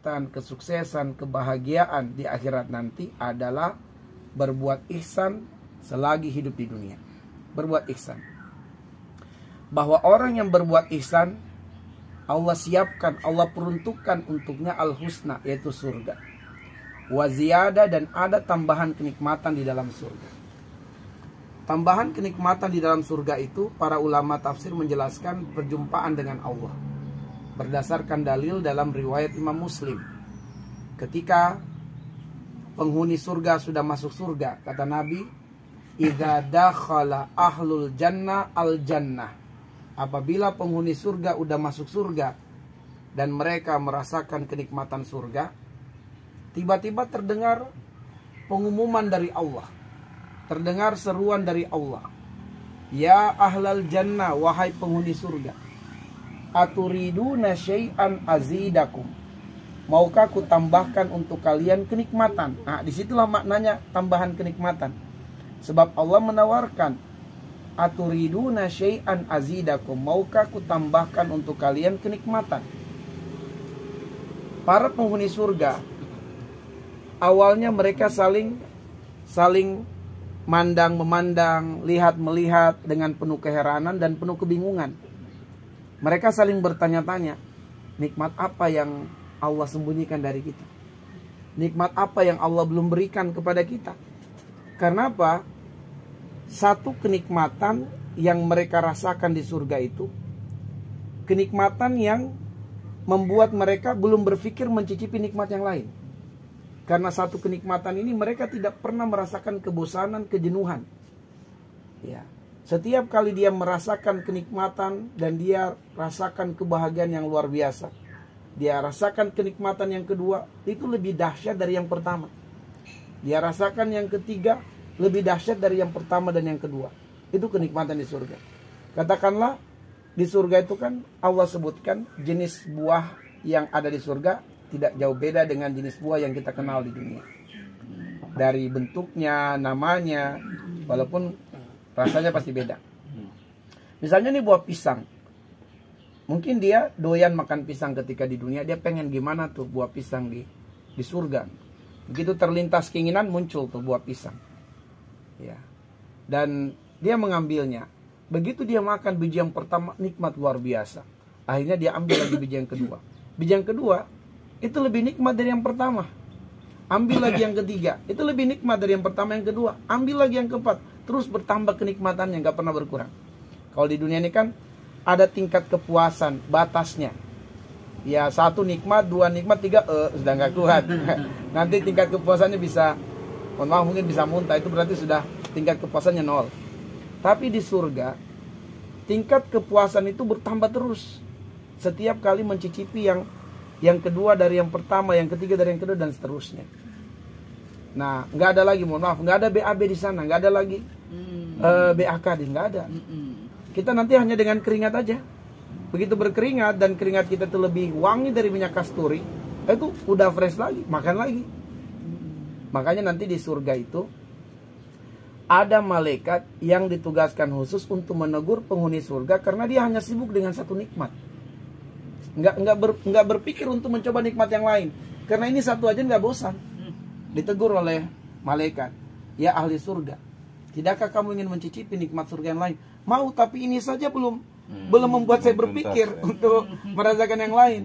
kenikmatan, kesuksesan, kebahagiaan di akhirat nanti adalah berbuat ihsan selagi hidup di dunia. Berbuat ihsan. Bahwa orang yang berbuat ihsan, Allah siapkan, Allah peruntukkan untuknya al-husna, yaitu surga. Wa ziyada, dan ada tambahan kenikmatan di dalam surga. Tambahan kenikmatan di dalam surga itu, para ulama tafsir menjelaskan perjumpaan dengan Allah. Berdasarkan dalil dalam riwayat Imam Muslim. Ketika penghuni surga sudah masuk surga, kata Nabi, idza dakhala ahlul jannah al jannah. Apabila penghuni surga udah masuk surga dan mereka merasakan kenikmatan surga, tiba-tiba terdengar pengumuman dari Allah. Terdengar seruan dari Allah. Ya ahlal jannah, wahai penghuni surga. Aturiduna syai'an azidakum. Maukah ku tambahkan untuk kalian kenikmatan? Nah, disitulah maknanya tambahan kenikmatan. Sebab Allah menawarkan, aturiduna syai'an azidakum. Maukah ku tambahkan untuk kalian kenikmatan? Para penghuni surga, awalnya mereka saling memandang, lihat-melihat dengan penuh keheranan dan penuh kebingungan. Mereka saling bertanya-tanya, nikmat apa yang Allah sembunyikan dari kita? Nikmat apa yang Allah belum berikan kepada kita? Karena apa? Satu kenikmatan yang mereka rasakan di surga itu, kenikmatan yang membuat mereka belum berpikir mencicipi nikmat yang lain. Karena satu kenikmatan ini mereka tidak pernah merasakan kebosanan, kejenuhan. Ya. Setiap kali dia merasakan kenikmatan dan dia rasakan kebahagiaan yang luar biasa, dia rasakan kenikmatan yang kedua, itu lebih dahsyat dari yang pertama. Dia rasakan yang ketiga, lebih dahsyat dari yang pertama dan yang kedua. Itu kenikmatan di surga. Katakanlah, di surga itu kan Allah sebutkan jenis buah yang ada di surga tidak jauh beda dengan jenis buah yang kita kenal di dunia. Dari bentuknya, namanya, walaupun rasanya pasti beda. Misalnya nih buah pisang. Mungkin dia doyan makan pisang ketika di dunia, dia pengen gimana tuh buah pisang di surga. Begitu terlintas keinginan, muncul tuh buah pisang. Ya. Dan dia mengambilnya. Begitu dia makan biji yang pertama, nikmat luar biasa. Akhirnya dia ambil lagi biji yang kedua. Biji yang kedua itu lebih nikmat dari yang pertama. Ambil lagi yang ketiga, itu lebih nikmat dari yang pertama, yang kedua. Ambil lagi yang keempat, terus bertambah kenikmatannya, nggak pernah berkurang. Kalau di dunia ini kan ada tingkat kepuasan, batasnya. Ya, satu nikmat, dua nikmat, tiga sudah nggak kuat. Nanti tingkat kepuasannya bisa, mohon maaf, mungkin bisa muntah. Itu berarti sudah tingkat kepuasannya 0. Tapi di surga, tingkat kepuasan itu bertambah terus. Setiap kali mencicipi yang kedua dari yang pertama, yang ketiga dari yang kedua, dan seterusnya. Nah, nggak ada lagi, mohon maaf, nggak ada BAB di sana, nggak ada lagi BAKD, nggak ada. Kita nanti hanya dengan keringat aja. Begitu berkeringat dan keringat kita itu lebih wangi dari minyak kasturi, itu udah fresh lagi, makan lagi. Makanya nanti di surga itu ada malaikat yang ditugaskan khusus untuk menegur penghuni surga karena dia hanya sibuk dengan satu nikmat. Nggak berpikir untuk mencoba nikmat yang lain. Karena ini satu aja nggak bosan. Ditegur oleh malaikat, ya ahli surga, tidakkah kamu ingin mencicipi nikmat surga yang lain? Mau, tapi ini saja belum membuat saya berpikir untuk merasakan yang lain.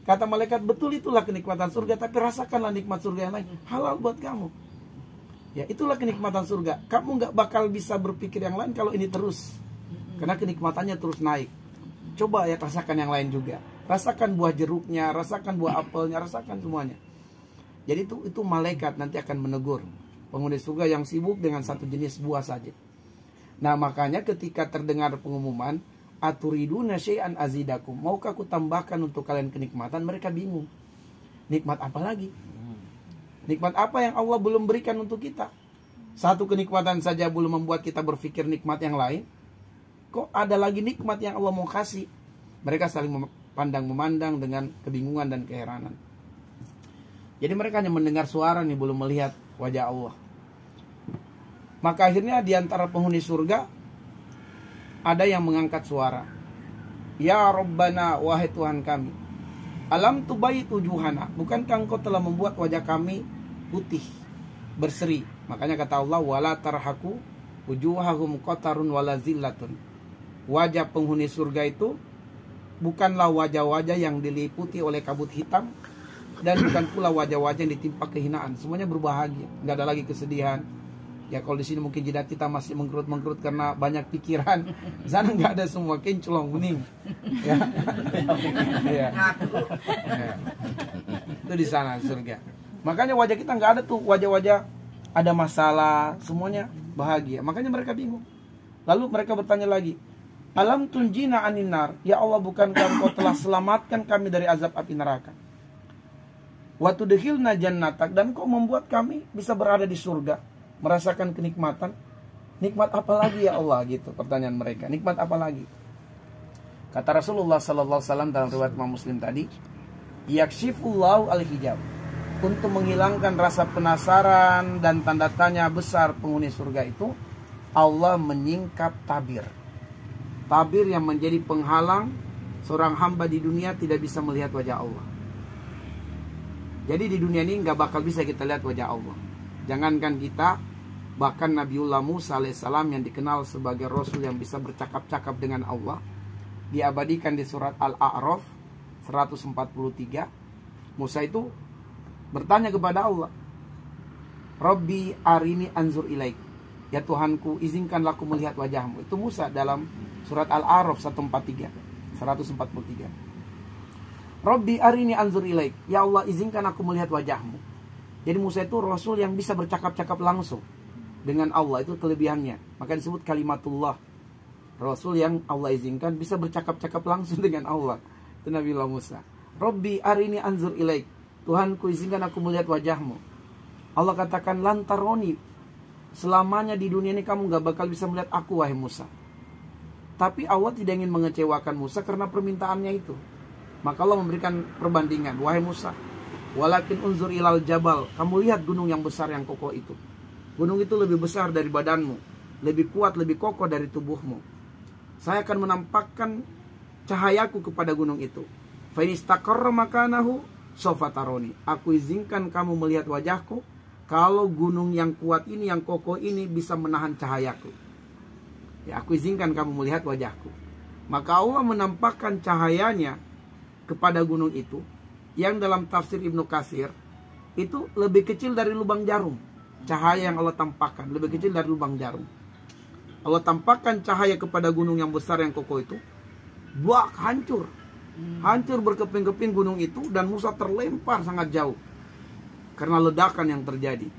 Kata malaikat, betul, itulah kenikmatan surga, tapi rasakanlah nikmat surga yang lain, halal buat kamu. Ya, itulah kenikmatan surga. Kamu nggak bakal bisa berpikir yang lain kalau ini terus, karena kenikmatannya terus naik. Coba ya rasakan yang lain juga. Rasakan buah jeruknya, rasakan buah apelnya, rasakan semuanya. Jadi itu malaikat nanti akan menegur penghuni surga yang sibuk dengan satu jenis buah saja. Nah, makanya ketika terdengar pengumuman, aturiduna syai'an azidakum, maukah aku tambahkan untuk kalian kenikmatan? Mereka bingung. Nikmat apa lagi? Nikmat apa yang Allah belum berikan untuk kita? Satu kenikmatan saja belum membuat kita berpikir nikmat yang lain. Kok ada lagi nikmat yang Allah mau kasih? Mereka saling memandang dengan kebingungan dan keheranan. Jadi mereka hanya mendengar suara nih, belum melihat wajah Allah. Maka akhirnya di antara penghuni surga ada yang mengangkat suara. Ya Rabbana, wahai Tuhan kami. Alam tubayit wujuhana, bukankah engkau telah membuat wajah kami putih, berseri. Makanya kata Allah, wala tarhaku wujuhahum qatarun wala zillatun. Wajah penghuni surga itu bukanlah wajah-wajah yang diliputi oleh kabut hitam, dan bukan pula wajah-wajah yang ditimpa kehinaan. Semuanya berbahagia, nggak ada lagi kesedihan. Ya kalau di sini mungkin jidat kita masih mengkerut-mengkerut karena banyak pikiran. Di sana nggak ada, semua kinclong, bening. Ya. Ya. Ya. Itu di sana surga. Makanya wajah kita nggak ada tuh wajah-wajah ada masalah, semuanya bahagia. Makanya mereka bingung. Lalu mereka bertanya lagi, alam tunjina aninar, ya Allah, bukankah engkau telah selamatkan kami dari azab api neraka? Wa tudkhilna jannatak, dan kau membuat kami bisa berada di surga, merasakan kenikmatan. Nikmat apa lagi ya Allah, gitu pertanyaan mereka. Nikmat apa lagi? Kata Rasulullah sallallahu alaihi wasallam dalam riwayat Imam Muslim tadi, yakshifullahu al-hijab, untuk menghilangkan rasa penasaran dan tanda tanya besar penghuni surga itu, Allah menyingkap tabir. Tabir yang menjadi penghalang seorang hamba di dunia tidak bisa melihat wajah Allah. Jadi di dunia ini nggak bakal bisa kita lihat wajah Allah. Jangankan kita, bahkan Nabiullah Musa alaihissalam yang dikenal sebagai Rasul yang bisa bercakap-cakap dengan Allah, diabadikan di surat Al-A'raf 143. Musa itu bertanya kepada Allah, Rabbi arini anzur ilaik, ya Tuhanku, izinkanlah aku melihat wajahmu. Itu Musa dalam surat Al-A'raf 143. Rabbi arini anzur ilaik, ya Allah, izinkan aku melihat wajahmu. Jadi Musa itu Rasul yang bisa bercakap-cakap langsung dengan Allah, itu kelebihannya. Maka disebut kalimatullah, Rasul yang Allah izinkan bisa bercakap-cakap langsung dengan Allah. Itu Nabiullah Musa. Rabbi arini anzur ilaik, Tuhanku, izinkan aku melihat wajahmu. Allah katakan, lantaroni, selamanya di dunia ini kamu gak bakal bisa melihat aku, wahai Musa. Tapi Allah tidak ingin mengecewakan Musa karena permintaannya itu. Maka Allah memberikan perbandingan, wahai Musa, walakin unzur ilal jabal, kamu lihat gunung yang besar yang kokoh itu. Gunung itu lebih besar dari badanmu, lebih kuat, lebih kokoh dari tubuhmu. Saya akan menampakkan cahayaku kepada gunung itu. Fa in istaqarra makanahu sawfa taroni. Aku izinkan kamu melihat wajahku kalau gunung yang kuat ini, yang kokoh ini bisa menahan cahayaku. Ya, aku izinkan kamu melihat wajahku. Maka Allah menampakkan cahayanya kepada gunung itu, yang dalam tafsir Ibnu Katsir itu lebih kecil dari lubang jarum. Cahaya yang Allah tampakkan lebih kecil dari lubang jarum. Allah tampakkan cahaya kepada gunung yang besar yang kokoh itu, buak, hancur. Hancur berkeping-keping gunung itu, dan Musa terlempar sangat jauh karena ledakan yang terjadi.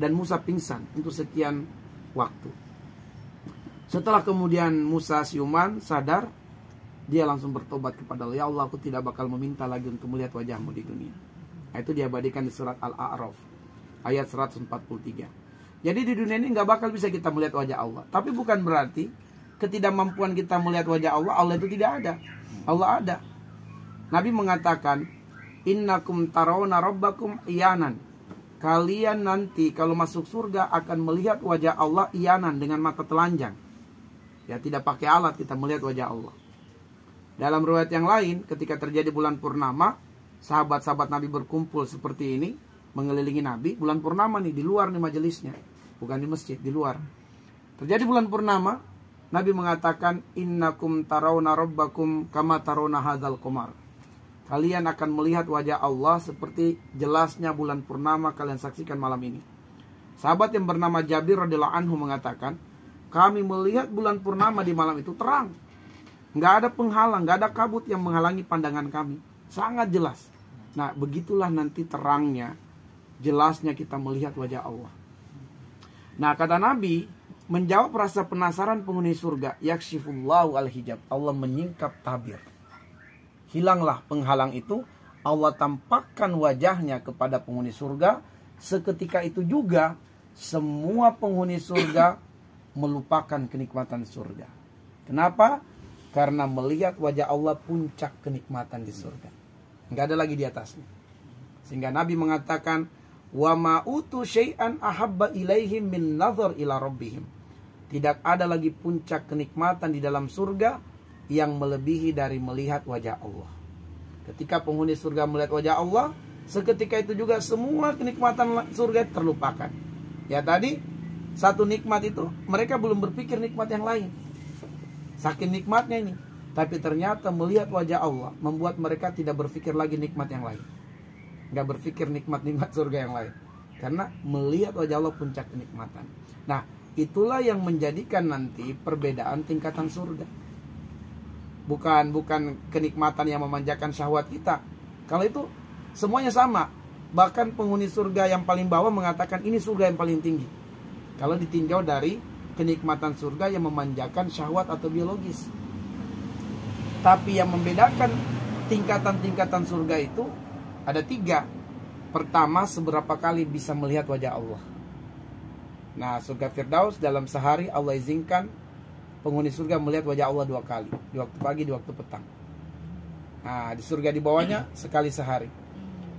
Dan Musa pingsan untuk sekian waktu. Setelah kemudian Musa siuman, sadar, dia langsung bertobat kepada Allah. Ya Allah, aku tidak bakal meminta lagi untuk melihat wajahmu di dunia. Nah, itu diabadikan di surat Al-A'raf ayat 143. Jadi di dunia ini nggak bakal bisa kita melihat wajah Allah. Tapi bukan berarti ketidakmampuan kita melihat wajah Allah, Allah itu tidak ada. Allah ada. Nabi mengatakan, innakum tarawna rabbakum iyanan. Kalian nanti kalau masuk surga akan melihat wajah Allah iyanan, dengan mata telanjang. Ya, tidak pakai alat kita melihat wajah Allah. Dalam riwayat yang lain, ketika terjadi bulan purnama, sahabat-sahabat Nabi berkumpul seperti ini, mengelilingi Nabi. Bulan purnama nih, di luar nih majelisnya, bukan di masjid, di luar. Terjadi bulan purnama, Nabi mengatakan, innakum tarawna rabbakum kama tarawna hadzal qamar. Kalian akan melihat wajah Allah seperti jelasnya bulan purnama kalian saksikan malam ini. Sahabat yang bernama Jabir radhiyallahu anhu mengatakan, kami melihat bulan purnama di malam itu terang. Nggak ada penghalang, nggak ada kabut yang menghalangi pandangan kami. Sangat jelas. Nah, begitulah nanti terangnya, jelasnya kita melihat wajah Allah. Nah, kata Nabi, menjawab rasa penasaran penghuni surga, yakshifullahu al-hijab, Allah menyingkap tabir. Hilanglah penghalang itu, Allah tampakkan wajahnya kepada penghuni surga. Seketika itu juga semua penghuni surga melupakan kenikmatan surga. Kenapa? Karena melihat wajah Allah puncak kenikmatan di surga. Enggak ada lagi di atasnya. Sehingga Nabi mengatakan, wa ma utu syai'an ahabba ilaihim min nazar ila rabbihim. Tidak ada lagi puncak kenikmatan di dalam surga yang melebihi dari melihat wajah Allah. Ketika penghuni surga melihat wajah Allah, seketika itu juga semua kenikmatan surga terlupakan. Ya tadi, satu nikmat itu mereka belum berpikir nikmat yang lain. Saking nikmatnya ini. Tapi ternyata melihat wajah Allah membuat mereka tidak berpikir lagi nikmat yang lain. Nggak berpikir nikmat-nikmat surga yang lain. Karena melihat wajah Allah puncak kenikmatan. Nah, itulah yang menjadikan nanti perbedaan tingkatan surga. Bukan kenikmatan yang memanjakan syahwat kita. Kalau itu semuanya sama. Bahkan penghuni surga yang paling bawah mengatakan ini surga yang paling tinggi. Kalau ditinjau dari kenikmatan surga yang memanjakan syahwat atau biologis. Tapi yang membedakan tingkatan-tingkatan surga itu ada 3. Pertama, seberapa kali bisa melihat wajah Allah. Nah, surga Firdaus dalam sehari Allah izinkan penghuni surga melihat wajah Allah 2 kali. Di waktu pagi, di waktu petang. Nah, di surga di bawahnya sekali sehari.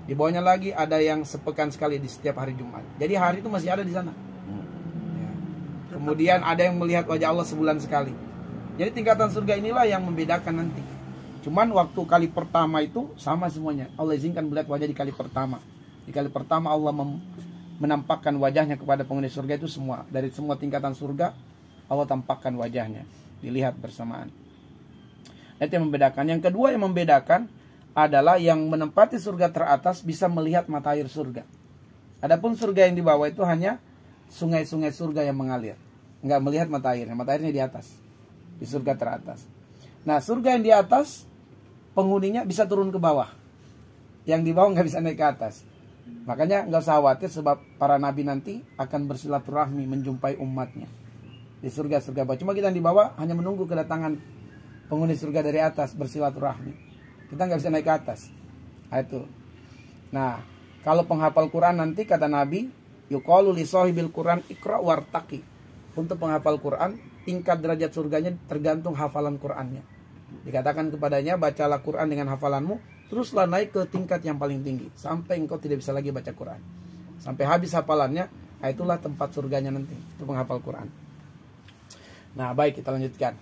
Di bawahnya lagi ada yang sepekan sekali di setiap hari Jumat. Jadi hari itu masih ada di sana. Ya. Kemudian ada yang melihat wajah Allah sebulan sekali. Jadi tingkatan surga inilah yang membedakan nanti. Cuman waktu kali pertama itu sama semuanya. Allah izinkan melihat wajah di kali pertama. Di kali pertama Allah menampakkan wajahnya kepada penghuni surga itu semua. Dari semua tingkatan surga Allah tampakkan wajahnya. Dilihat bersamaan. Itu yang membedakan. Yang kedua yang membedakan adalah yang menempati surga teratas bisa melihat mata air surga. Adapun surga yang di bawah itu hanya sungai-sungai surga yang mengalir. Enggak melihat mata airnya. Mata airnya di atas. Di surga teratas. Nah, surga yang di atas penghuninya bisa turun ke bawah. Yang di bawah nggak bisa naik ke atas. Makanya nggak usah khawatir sebab para nabi nanti akan bersilaturahmi menjumpai umatnya di surga-surga bawah. Cuma kita yang di bawah hanya menunggu kedatangan penghuni surga dari atas bersilaturahmi. Kita nggak bisa naik ke atas. Nah, itu. Nah, kalau penghafal Quran nanti kata Nabi, yuqalu li sahibil Quran iqra wartaqi. Untuk penghafal Quran, tingkat derajat surganya tergantung hafalan Qurannya. Dikatakan kepadanya, bacalah Quran dengan hafalanmu, teruslah naik ke tingkat yang paling tinggi sampai engkau tidak bisa lagi baca Quran. Sampai habis hafalannya, nah itulah tempat surganya nanti, itu penghafal Quran. Nah, baik, kita lanjutkan.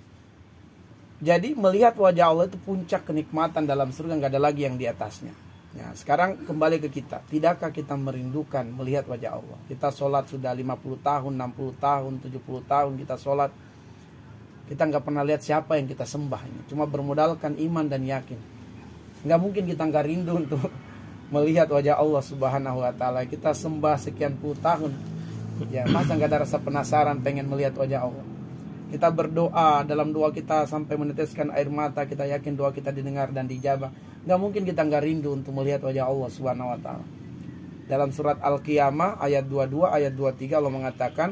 Jadi melihat wajah Allah itu puncak kenikmatan dalam surga, nggak ada lagi yang di atasnya. Nah, sekarang kembali ke kita. Tidakkah kita merindukan melihat wajah Allah? Kita sholat sudah 50 tahun, 60 tahun, 70 tahun kita sholat. Kita nggak pernah lihat siapa yang kita sembah ini. Cuma bermodalkan iman dan yakin. Nggak mungkin kita nggak rindu untuk melihat wajah Allah Subhanahu Wa Taala. Kita sembah sekian puluh tahun. Ya, masa nggak ada rasa penasaran pengen melihat wajah Allah? Kita berdoa, dalam doa kita sampai meneteskan air mata, kita yakin doa kita didengar dan dijabah. Nggak mungkin kita nggak rindu untuk melihat wajah Allah Subhanahu Wa Taala. Dalam surat Al-Qiyamah ayat 22, ayat 23 Allah mengatakan,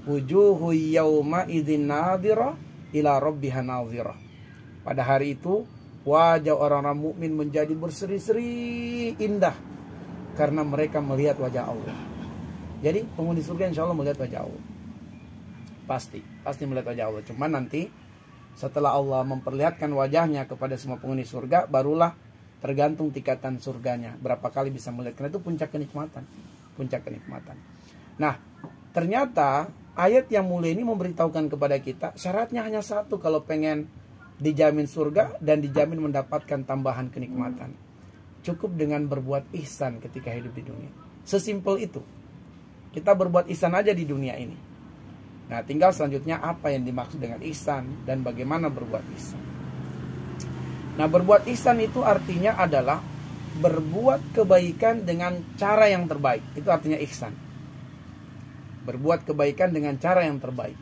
wujuhu yawma idzin nadhirah ila rabbiha nadhirah. Pada hari itu wajah orang-orang mukmin menjadi berseri-seri indah karena mereka melihat wajah Allah. Jadi penghuni surga insya Allah melihat wajah Allah. Pasti melihat wajah Allah. Cuma nanti setelah Allah memperlihatkan wajahnya kepada semua penghuni surga, barulah tergantung tingkatan surganya berapa kali bisa melihat. Karena itu puncak kenikmatan. Puncak kenikmatan. Nah, ternyata ayat yang mulia ini memberitahukan kepada kita syaratnya hanya satu kalau pengen dijamin surga dan dijamin mendapatkan tambahan kenikmatan. Cukup dengan berbuat ihsan ketika hidup di dunia. Sesimpel itu. Kita berbuat ihsan aja di dunia ini. Nah, tinggal selanjutnya apa yang dimaksud dengan ihsan dan bagaimana berbuat ihsan. Nah, berbuat ihsan itu artinya adalah berbuat kebaikan dengan cara yang terbaik. Itu artinya ihsan. Berbuat kebaikan dengan cara yang terbaik.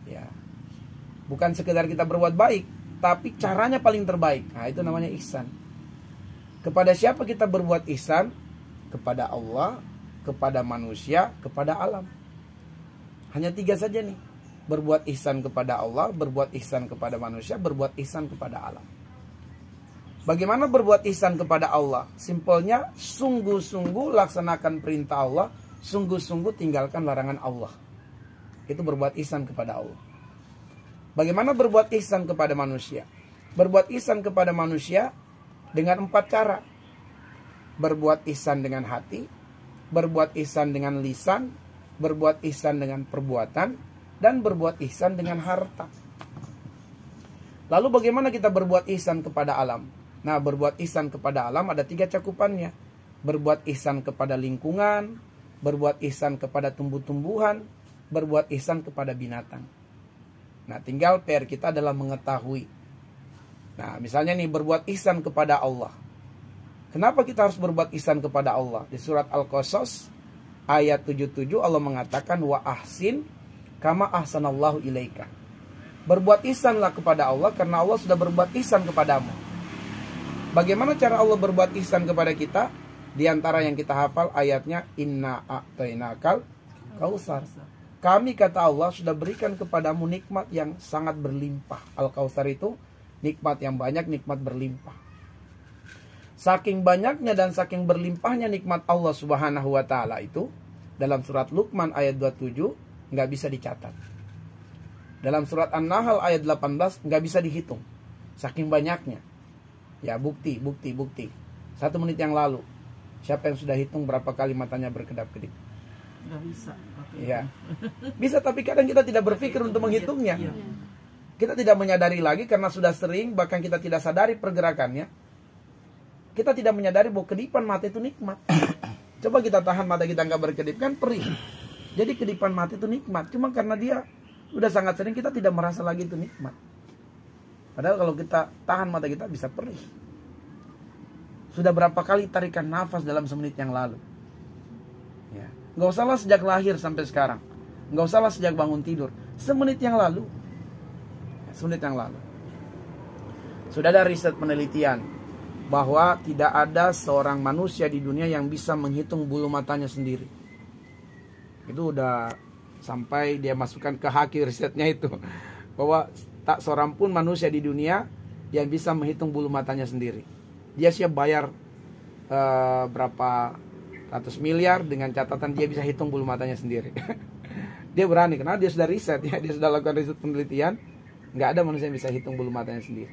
Ya. Bukan sekedar kita berbuat baik, tapi caranya paling terbaik. Nah, itu namanya ihsan. Kepada siapa kita berbuat ihsan? Kepada Allah, kepada manusia, kepada alam. Hanya 3 saja nih. Berbuat ihsan kepada Allah, berbuat ihsan kepada manusia, berbuat ihsan kepada alam. Bagaimana berbuat ihsan kepada Allah? Simpelnya, sungguh-sungguh laksanakan perintah Allah, sungguh-sungguh tinggalkan larangan Allah. Itu berbuat ihsan kepada Allah. Bagaimana berbuat ihsan kepada manusia? Berbuat ihsan kepada manusia dengan 4 cara. Berbuat ihsan dengan hati, berbuat ihsan dengan lisan, berbuat ihsan dengan perbuatan, dan berbuat ihsan dengan harta. Lalu bagaimana kita berbuat ihsan kepada alam? Nah, berbuat ihsan kepada alam ada 3 cakupannya. Berbuat ihsan kepada lingkungan, berbuat ihsan kepada tumbuh-tumbuhan, berbuat ihsan kepada binatang. Nah, tinggal PR kita adalah mengetahui. Nah, misalnya nih, berbuat ihsan kepada Allah. Kenapa kita harus berbuat ihsan kepada Allah? Di surat Al-Qasas ayat 77 Allah mengatakan wa ahsin kama ahsanallahu ilaika. Berbuat ihsanlah kepada Allah karena Allah sudah berbuat ihsan kepadamu. Bagaimana cara Allah berbuat ihsan kepada kita? Di antara yang kita hafal ayatnya inna a'tainakal kautsar. Kami, kata Allah, sudah berikan kepadamu nikmat yang sangat berlimpah. Al-Kautsar itu nikmat yang banyak, nikmat berlimpah. Saking banyaknya dan saking berlimpahnya nikmat Allah Subhanahu wa taala itu, dalam surat Luqman ayat 27 nggak bisa dicatat. Dalam surat An-Nahl ayat 18 nggak bisa dihitung. Saking banyaknya. Ya, bukti. 1 menit yang lalu, siapa yang sudah hitung berapa kali matanya berkedap-kedip? Nggak bisa. Ya. Bisa, tapi kadang kita tidak berpikir untuk menghitungnya. Kita tidak menyadari lagi karena sudah sering, bahkan kita tidak sadari pergerakannya. Kita tidak menyadari bahwa kedipan mata itu nikmat. Coba kita tahan mata kita nggak berkedip, kan perih. Jadi kedipan mata itu nikmat. Cuma karena dia udah sangat sering, kita tidak merasa lagi itu nikmat. Padahal kalau kita tahan mata kita bisa perih. Sudah berapa kali tarikan nafas dalam semenit yang lalu? Ya. Nggak usahlah sejak lahir sampai sekarang. Nggak usahlah sejak bangun tidur. Semenit yang lalu. Semenit yang lalu. Sudah ada riset penelitian bahwa tidak ada seorang manusia di dunia yang bisa menghitung bulu matanya sendiri. Itu udah sampai dia masukkan ke haki risetnya itu. Bahwa tak seorang pun manusia di dunia yang bisa menghitung bulu matanya sendiri. Dia siap bayar berapa ratus miliar dengan catatan dia bisa hitung bulu matanya sendiri. Dia berani karena dia sudah riset ya, dia sudah lakukan riset penelitian, nggak ada manusia yang bisa hitung bulu matanya sendiri.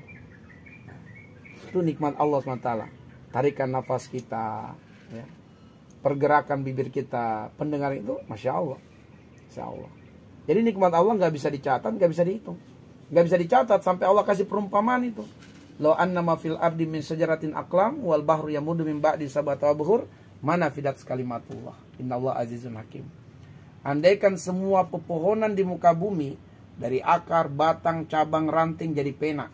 Itu nikmat Allah SWT. Tarikan nafas kita, ya. Pergerakan bibir kita, pendengar itu, masya Allah, masya Allah. Jadi nikmat Allah nggak bisa dicatat, nggak bisa dihitung, nggak bisa dicatat sampai Allah kasih perumpamaan itu. Law annama fil ardi min syajaratin aqlam wal bahru yamudu min ba'di sab'ati abhur mana fidat kalimatullah innallaha azizun hakim. Andaikan semua pepohonan di muka bumi dari akar, batang, cabang, ranting jadi pena.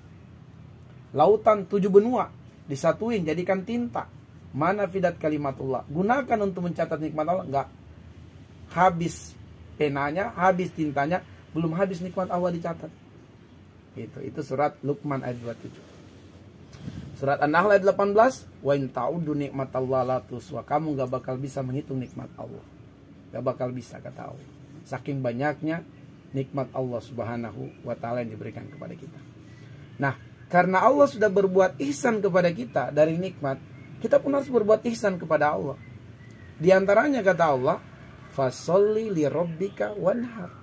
Lautan 7 benua disatuin jadikan tinta. Mana fidat kalimatullah. Gunakan untuk mencatat nikmat Allah, enggak. Habis penanya, habis tintanya, belum habis nikmat Allah dicatat. Itu surat Luqman ayat 27. Surat An-Nahl ayat 18, wa in ta'uddu nikmatallahi la tuhsuha. Kamu gak bakal bisa menghitung nikmat Allah. Gak bakal bisa, kata Allah. Saking banyaknya nikmat Allah Subhanahu wa taala yang diberikan kepada kita. Nah, karena Allah sudah berbuat ihsan kepada kita dari nikmat, kita pun harus berbuat ihsan kepada Allah. Di antaranya kata Allah, fasholli li rabbika wanhar.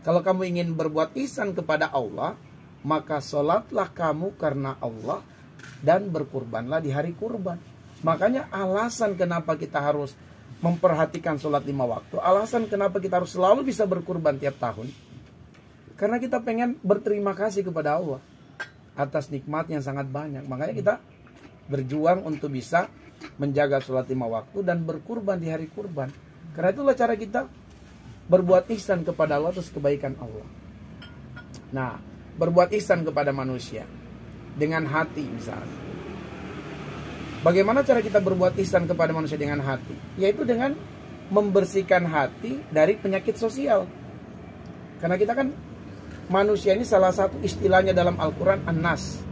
Kalau kamu ingin berbuat ihsan kepada Allah, maka sholatlah kamu karena Allah dan berkurbanlah di hari kurban. Makanya alasan kenapa kita harus memperhatikan sholat 5 waktu, alasan kenapa kita harus selalu bisa berkurban tiap tahun, karena kita pengen berterima kasih kepada Allah atas nikmat yang sangat banyak. Makanya kita berjuang untuk bisa menjaga sholat 5 waktu dan berkurban di hari kurban. Karena itulah cara kita berbuat ihsan kepada Allah atas kebaikan Allah. Nah, berbuat ihsan kepada manusia dengan hati misalnya. Bagaimana cara kita berbuat ihsan kepada manusia dengan hati? Yaitu dengan membersihkan hati dari penyakit sosial. Karena kita kan manusia ini salah satu istilahnya dalam Al-Quran An-Nas.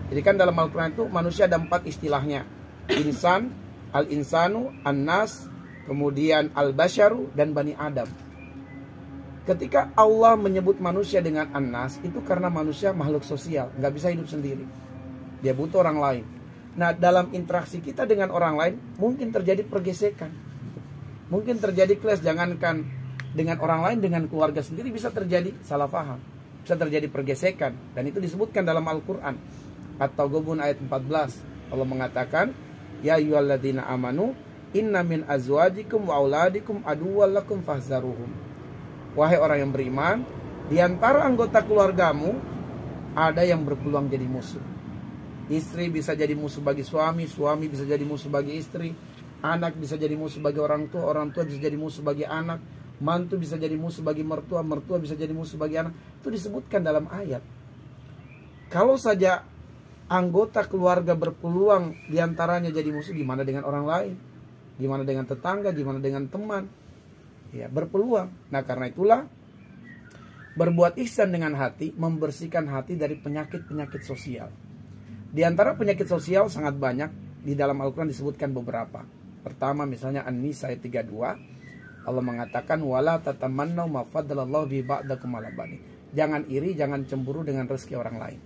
Jadi kan dalam Al-Quran itu manusia ada 4 istilahnya. Insan, Al-Insanu, An-Nas, kemudian Al-Basyaru, dan Bani Adam. Ketika Allah menyebut manusia dengan An-Nas, itu karena manusia makhluk sosial, nggak bisa hidup sendiri. Dia butuh orang lain. Nah, dalam interaksi kita dengan orang lain, mungkin terjadi pergesekan. Mungkin terjadi clash, jangankan dengan orang lain, dengan keluarga sendiri bisa terjadi salah paham. Bisa terjadi pergesekan. Dan itu disebutkan dalam Al-Quran. At-Taghabun ayat 14. Allah mengatakan, ya ayyuhalladzina amanu, inna min azwajikum wa auladikum aduwwal lakum fahzaruhum. Wahai orang yang beriman, di antara anggota keluargamu ada yang berpeluang jadi musuh. Istri bisa jadi musuh bagi suami, suami bisa jadi musuh bagi istri, anak bisa jadi musuh bagi orang tua bisa jadi musuh bagi anak, mantu bisa jadi musuh bagi mertua, mertua bisa jadi musuh bagi anak. Itu disebutkan dalam ayat. Kalau saja anggota keluarga berpeluang diantaranya jadi musuh, gimana dengan orang lain? Gimana dengan tetangga? Gimana dengan teman? Ya, berpeluang. Nah, karena itulah berbuat ihsan dengan hati, membersihkan hati dari penyakit-penyakit sosial. Di antara penyakit sosial sangat banyak, di dalam Al-Quran disebutkan beberapa. Pertama misalnya An-Nisa ayat 32, Allah mengatakan wala tatamannau ma faddalallahu bi ba'dakum ala ba'd. Jangan iri, jangan cemburu dengan rezeki orang lain.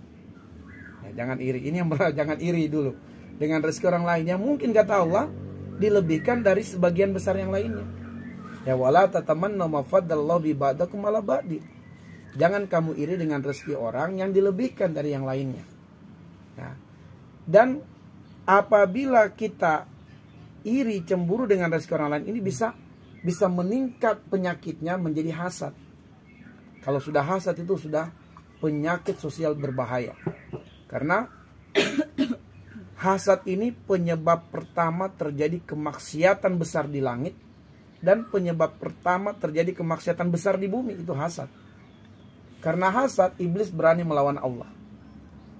Ya, jangan iri. Ini yang jangan iri dulu dengan rezeki orang lain yang mungkin kata Allah dilebihkan dari sebagian besar yang lainnya. Ya wala tatamannau ma faddalallahu bi ba'dakum ala ba'd. Jangan kamu iri dengan rezeki orang yang dilebihkan dari yang lainnya. Nah, dan apabila kita iri, cemburu dengan rezeki orang lain, ini bisa meningkat penyakitnya menjadi hasad. Kalau sudah hasad itu sudah penyakit sosial berbahaya. Karena hasad ini penyebab pertama terjadi kemaksiatan besar di langit, dan penyebab pertama terjadi kemaksiatan besar di bumi, itu hasad. Karena hasad, iblis berani melawan Allah.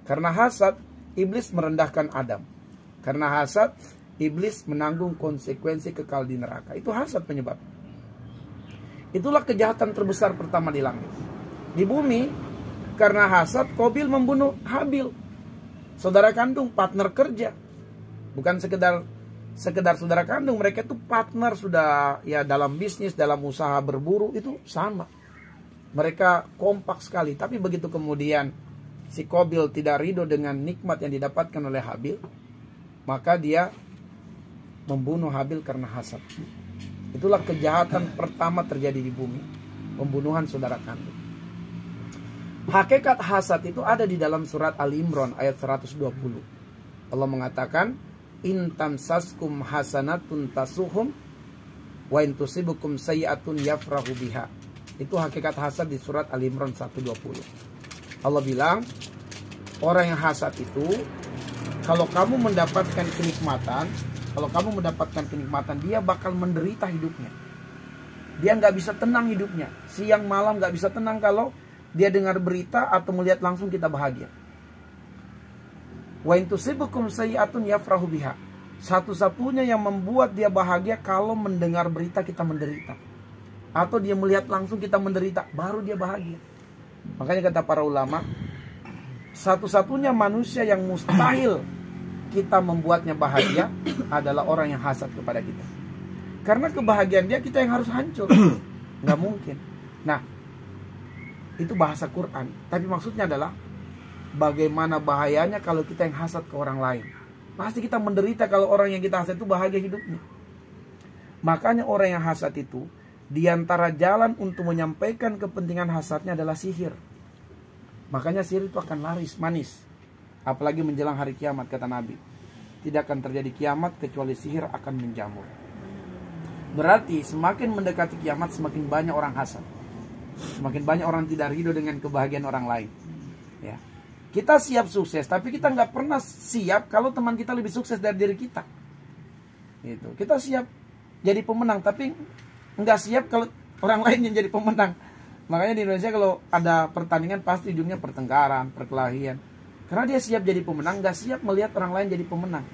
Karena hasad, iblis merendahkan Adam. Karena hasad, iblis menanggung konsekuensi kekal di neraka. Itu hasad penyebab. Itulah kejahatan terbesar pertama di langit. Di bumi, karena hasad, Qabil membunuh Habil, saudara kandung, partner kerja. Bukan sekedar saudara kandung, mereka itu partner sudah ya dalam bisnis, dalam usaha berburu, itu sama. Mereka kompak sekali. Tapi begitu kemudian si Qabil tidak ridho dengan nikmat yang didapatkan oleh Habil, maka dia membunuh Habil karena hasad. Itulah kejahatan pertama terjadi di bumi, pembunuhan saudara kandung. Hakikat hasad itu ada di dalam surat Al-Imran ayat 120. Allah mengatakan, in tamsaskum hasanatun tasuhum wa in tusibukum sayyi'atun yafrahu biha. Itu hakikat hasad di surat Al-Imran 120. Allah bilang, orang yang hasad itu, kalau kamu mendapatkan kenikmatan, dia bakal menderita hidupnya. Dia nggak bisa tenang hidupnya. Siang malam nggak bisa tenang kalau dia dengar berita atau melihat langsung kita bahagia. Wa in tusibukum sayyi'atun yafrahu biha. Satu-satunya yang membuat dia bahagia kalau mendengar berita kita menderita, atau dia melihat langsung kita menderita, baru dia bahagia. Makanya kata para ulama, satu-satunya manusia yang mustahil kita membuatnya bahagia adalah orang yang hasad kepada kita. Karena kebahagiaan dia kita yang harus hancur. Nggak mungkin. Nah, itu bahasa Quran. Tapi maksudnya adalah bagaimana bahayanya kalau kita yang hasad ke orang lain. Pasti kita menderita kalau orang yang kita hasad itu bahagia hidupnya. Makanya orang yang hasad itu, di antara jalan untuk menyampaikan kepentingan hasadnya adalah sihir. Makanya sihir itu akan laris, manis. Apalagi menjelang hari kiamat, kata Nabi. Tidak akan terjadi kiamat kecuali sihir akan menjamur. Berarti semakin mendekati kiamat, semakin banyak orang hasad. Semakin banyak orang tidak ridho dengan kebahagiaan orang lain. Ya. Kita siap sukses, tapi kita nggak pernah siap kalau teman kita lebih sukses dari diri kita. Gitu. Kita siap jadi pemenang, tapi nggak siap kalau orang lain yang jadi pemenang. Makanya di Indonesia kalau ada pertandingan pasti ujungnya pertengkaran, perkelahian. Karena dia siap jadi pemenang, nggak siap melihat orang lain jadi pemenang.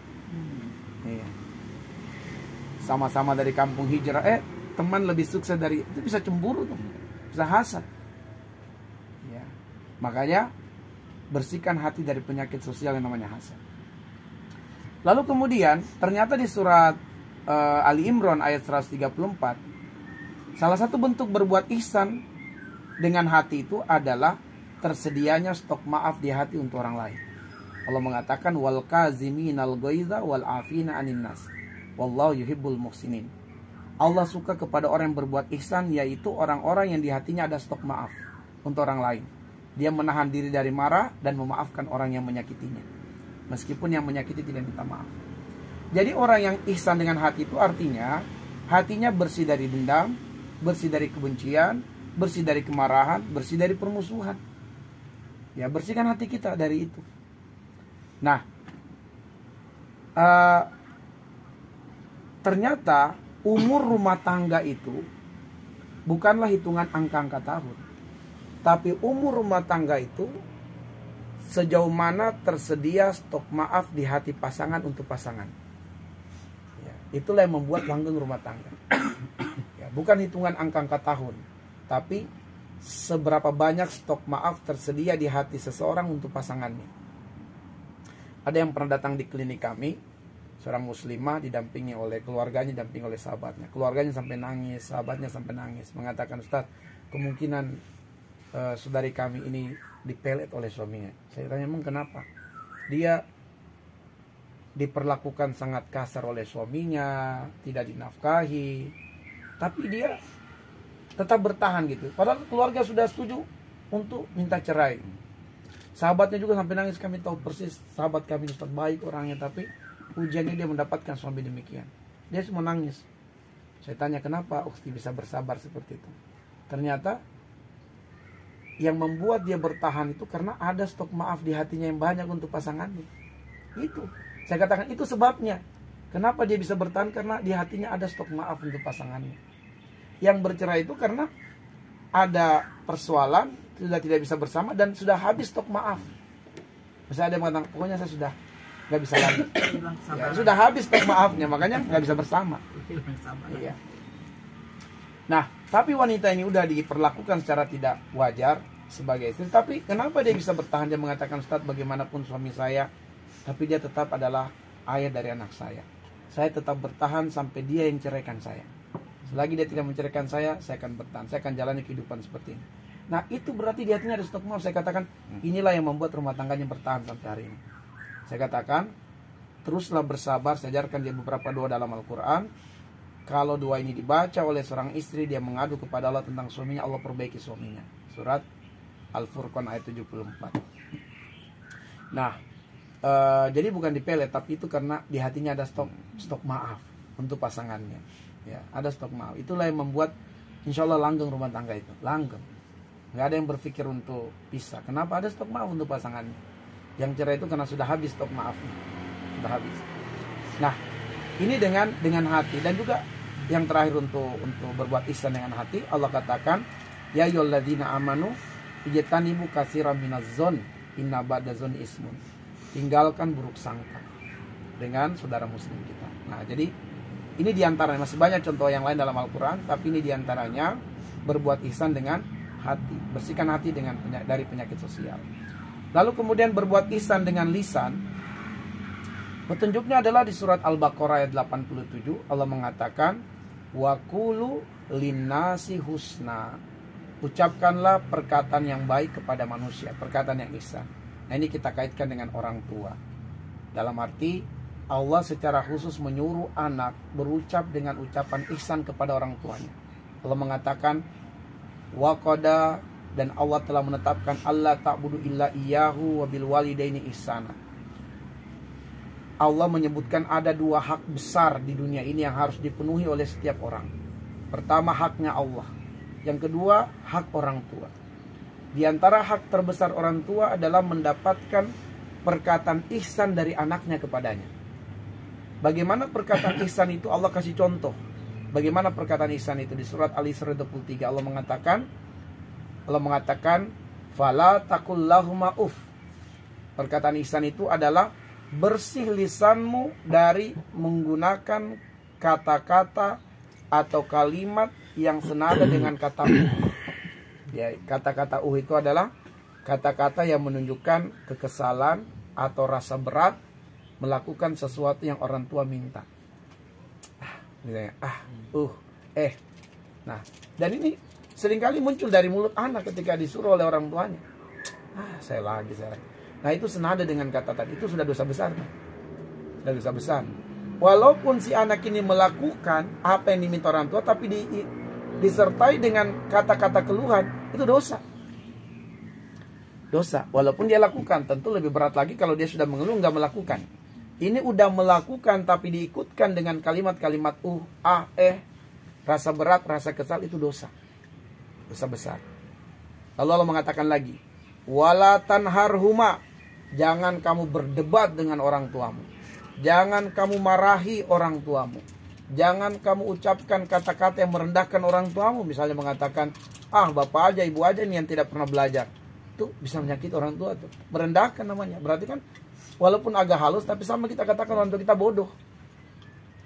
Iya. Sama-sama dari kampung hijrah, teman lebih sukses dari itu, bisa cemburu tuh, bisa hasad. Ya. Makanya bersihkan hati dari penyakit sosial yang namanya hasad. Lalu kemudian ternyata di surat Ali Imran ayat 134, salah satu bentuk berbuat ihsan dengan hati itu adalah tersedianya stok maaf di hati untuk orang lain. Allah mengatakan wal kaziminal ghaiza wal afina 'anil nas wallahu yuhibbul muhsinin. Allah suka kepada orang yang berbuat ihsan, yaitu orang-orang yang di hatinya ada stok maaf untuk orang lain. Dia menahan diri dari marah dan memaafkan orang yang menyakitinya, meskipun yang menyakiti tidak minta maaf. Jadi orang yang ihsan dengan hati itu artinya hatinya bersih dari dendam, bersih dari kebencian, bersih dari kemarahan, bersih dari permusuhan. Ya, bersihkan hati kita dari itu. Nah, Ternyata umur rumah tangga itu bukanlah hitungan angka-angka tahun, tapi umur rumah tangga itu sejauh mana tersedia stok maaf di hati pasangan untuk pasangan. Ya, itulah yang membuat langgeng rumah tangga. Ya, bukan hitungan angka-angka tahun, tapi seberapa banyak stok maaf tersedia di hati seseorang untuk pasangannya. Ada yang pernah datang di klinik kami, seorang muslimah didampingi oleh keluarganya, didampingi oleh sahabatnya. Keluarganya sampai nangis, sahabatnya sampai nangis, mengatakan, Ustaz, kemungkinan saudari kami ini dipelet oleh suaminya. Saya tanya, emang kenapa? Dia diperlakukan sangat kasar oleh suaminya, tidak dinafkahi, tapi dia tetap bertahan gitu. Padahal keluarga sudah setuju untuk minta cerai. Sahabatnya juga sampai nangis, kami tahu persis sahabat kami Ustaz baik orangnya, tapi ujiannya dia mendapatkan suami demikian. Dia semua nangis. Saya tanya, kenapa Ukti bisa bersabar seperti itu? Ternyata yang membuat dia bertahan itu karena ada stok maaf di hatinya yang banyak untuk pasangannya. Itu. Saya katakan itu sebabnya. Kenapa dia bisa bertahan? Karena di hatinya ada stok maaf untuk pasangannya. Yang bercerai itu karena ada persoalan, sudah tidak bisa bersama dan sudah habis stok maaf. Misalnya ada yang mengatakan, pokoknya saya sudah nggak bisa lagi. Ya, sudah habis stok maafnya, makanya nggak bisa bersama. Iya. Nah, tapi wanita ini udah diperlakukan secara tidak wajar sebagai istri. Tapi kenapa dia bisa bertahan? Dia mengatakan, Ustaz, bagaimanapun suami saya, tapi dia tetap adalah ayah dari anak saya. Saya tetap bertahan sampai dia yang ceraikan saya. Selagi dia tidak menceraikan saya akan bertahan. Saya akan jalani kehidupan seperti ini. Nah, itu berarti di hatinya ada stok maaf. Saya katakan, inilah yang membuat rumah tangganya bertahan sampai hari ini. Saya katakan, teruslah bersabar. Saya ajarkan dia beberapa doa dalam Al-Quran. Kalau doa ini dibaca oleh seorang istri, dia mengadu kepada Allah tentang suaminya, Allah perbaiki suaminya. Surat Al-Furqan ayat 74. Nah, jadi bukan dipelet, tapi itu karena di hatinya ada stok maaf untuk pasangannya. Ya, ada stok maaf. Itulah yang membuat insya Allah langgeng rumah tangga itu. Langgeng. Nggak ada yang berpikir untuk pisah. Kenapa? Ada stok maaf untuk pasangannya. Yang cerai itu karena sudah habis stok maafnya. Sudah habis. Nah, ini dengan hati. Dan juga yang terakhir untuk berbuat ihsan dengan hati, Allah katakan, ya ayyuhalladzina amanu ijtanibu katsiran minaz-dzon inna ba'daz-dzon ismun. Tinggalkan buruk sangka dengan saudara muslim kita. Nah, jadi ini diantaranya, masih banyak contoh yang lain dalam Al-Quran, tapi ini diantaranya berbuat ihsan dengan hati, bersihkan hati dari penyakit sosial. Lalu kemudian berbuat ihsan dengan lisan. Petunjuknya adalah di surat Al-Baqarah ayat 87, Allah mengatakan, wa qulu linnasi husna. Ucapkanlah perkataan yang baik kepada manusia, perkataan yang ihsan. Nah, ini kita kaitkan dengan orang tua. Dalam arti Allah secara khusus menyuruh anak berucap dengan ucapan ihsan kepada orang tuanya. Allah mengatakan, wa qada, dan Allah telah menetapkan Allah ta'budu illa iyyahu wa bil walidaini ihsana. Allah menyebutkan ada dua hak besar di dunia ini yang harus dipenuhi oleh setiap orang. Pertama, haknya Allah. Yang kedua, hak orang tua. Di antara hak terbesar orang tua adalah mendapatkan perkataan ihsan dari anaknya kepadanya. Bagaimana perkataan ihsan itu? Allah kasih contoh. Bagaimana perkataan ihsan itu? Di surat Al-Isra 23 Allah mengatakan fala taqul lahuma uf. Perkataan ihsan itu adalah bersih lisanmu dari menggunakan kata-kata atau kalimat yang senada dengan kata ya, kata-kata itu adalah kata-kata yang menunjukkan kekesalan atau rasa berat melakukan sesuatu yang orang tua minta. Misalnya, Nah, dan ini seringkali muncul dari mulut anak ketika disuruh oleh orang tuanya. Saya lagi. Nah, itu senada dengan kata tadi. Itu sudah dosa besar. Sudah dosa besar. Walaupun si anak ini melakukan apa yang diminta orang tua, tapi disertai dengan kata-kata keluhan, itu dosa. Dosa. Walaupun dia lakukan, tentu lebih berat lagi kalau dia sudah mengeluh nggak melakukan. Ini udah melakukan tapi diikutkan dengan kalimat-kalimat rasa berat, rasa kesal, itu dosa. Dosa besar. Lalu Allah mengatakan lagi, wala tanharhuma, jangan kamu berdebat dengan orang tuamu. Jangan kamu marahi orang tuamu. Jangan kamu ucapkan kata-kata yang merendahkan orang tuamu. Misalnya mengatakan, bapak aja, ibu aja nih yang tidak pernah belajar. Itu bisa menyakiti orang tua tuh. Merendahkan namanya. Berarti kan walaupun agak halus, tapi sama kita katakan orang tua kita bodoh.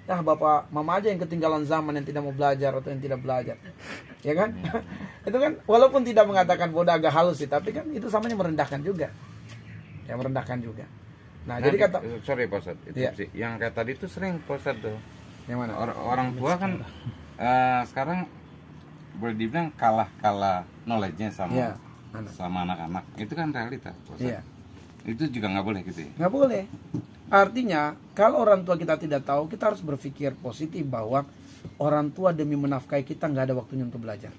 Bapak, mama aja yang ketinggalan zaman, yang tidak mau belajar atau yang tidak belajar. Ya kan? Itu kan walaupun tidak mengatakan bodoh, agak halus sih, tapi kan itu samanya merendahkan juga. Ya, merendahkan juga. Nah, jadi kata sorry Pak Ustadz, itu sih yang kayak tadi tuh sering Pak Ustadz tuh. Yang mana? Orang tua kan sekarang boleh dibilang kalah knowledge-nya sama sama anak-anak. Itu kan realitas Pak Ustadz. Itu juga nggak boleh gitu ya? Nggak boleh. Artinya kalau orang tua kita tidak tahu, kita harus berpikir positif bahwa orang tua demi menafkahi kita nggak ada waktunya untuk belajar.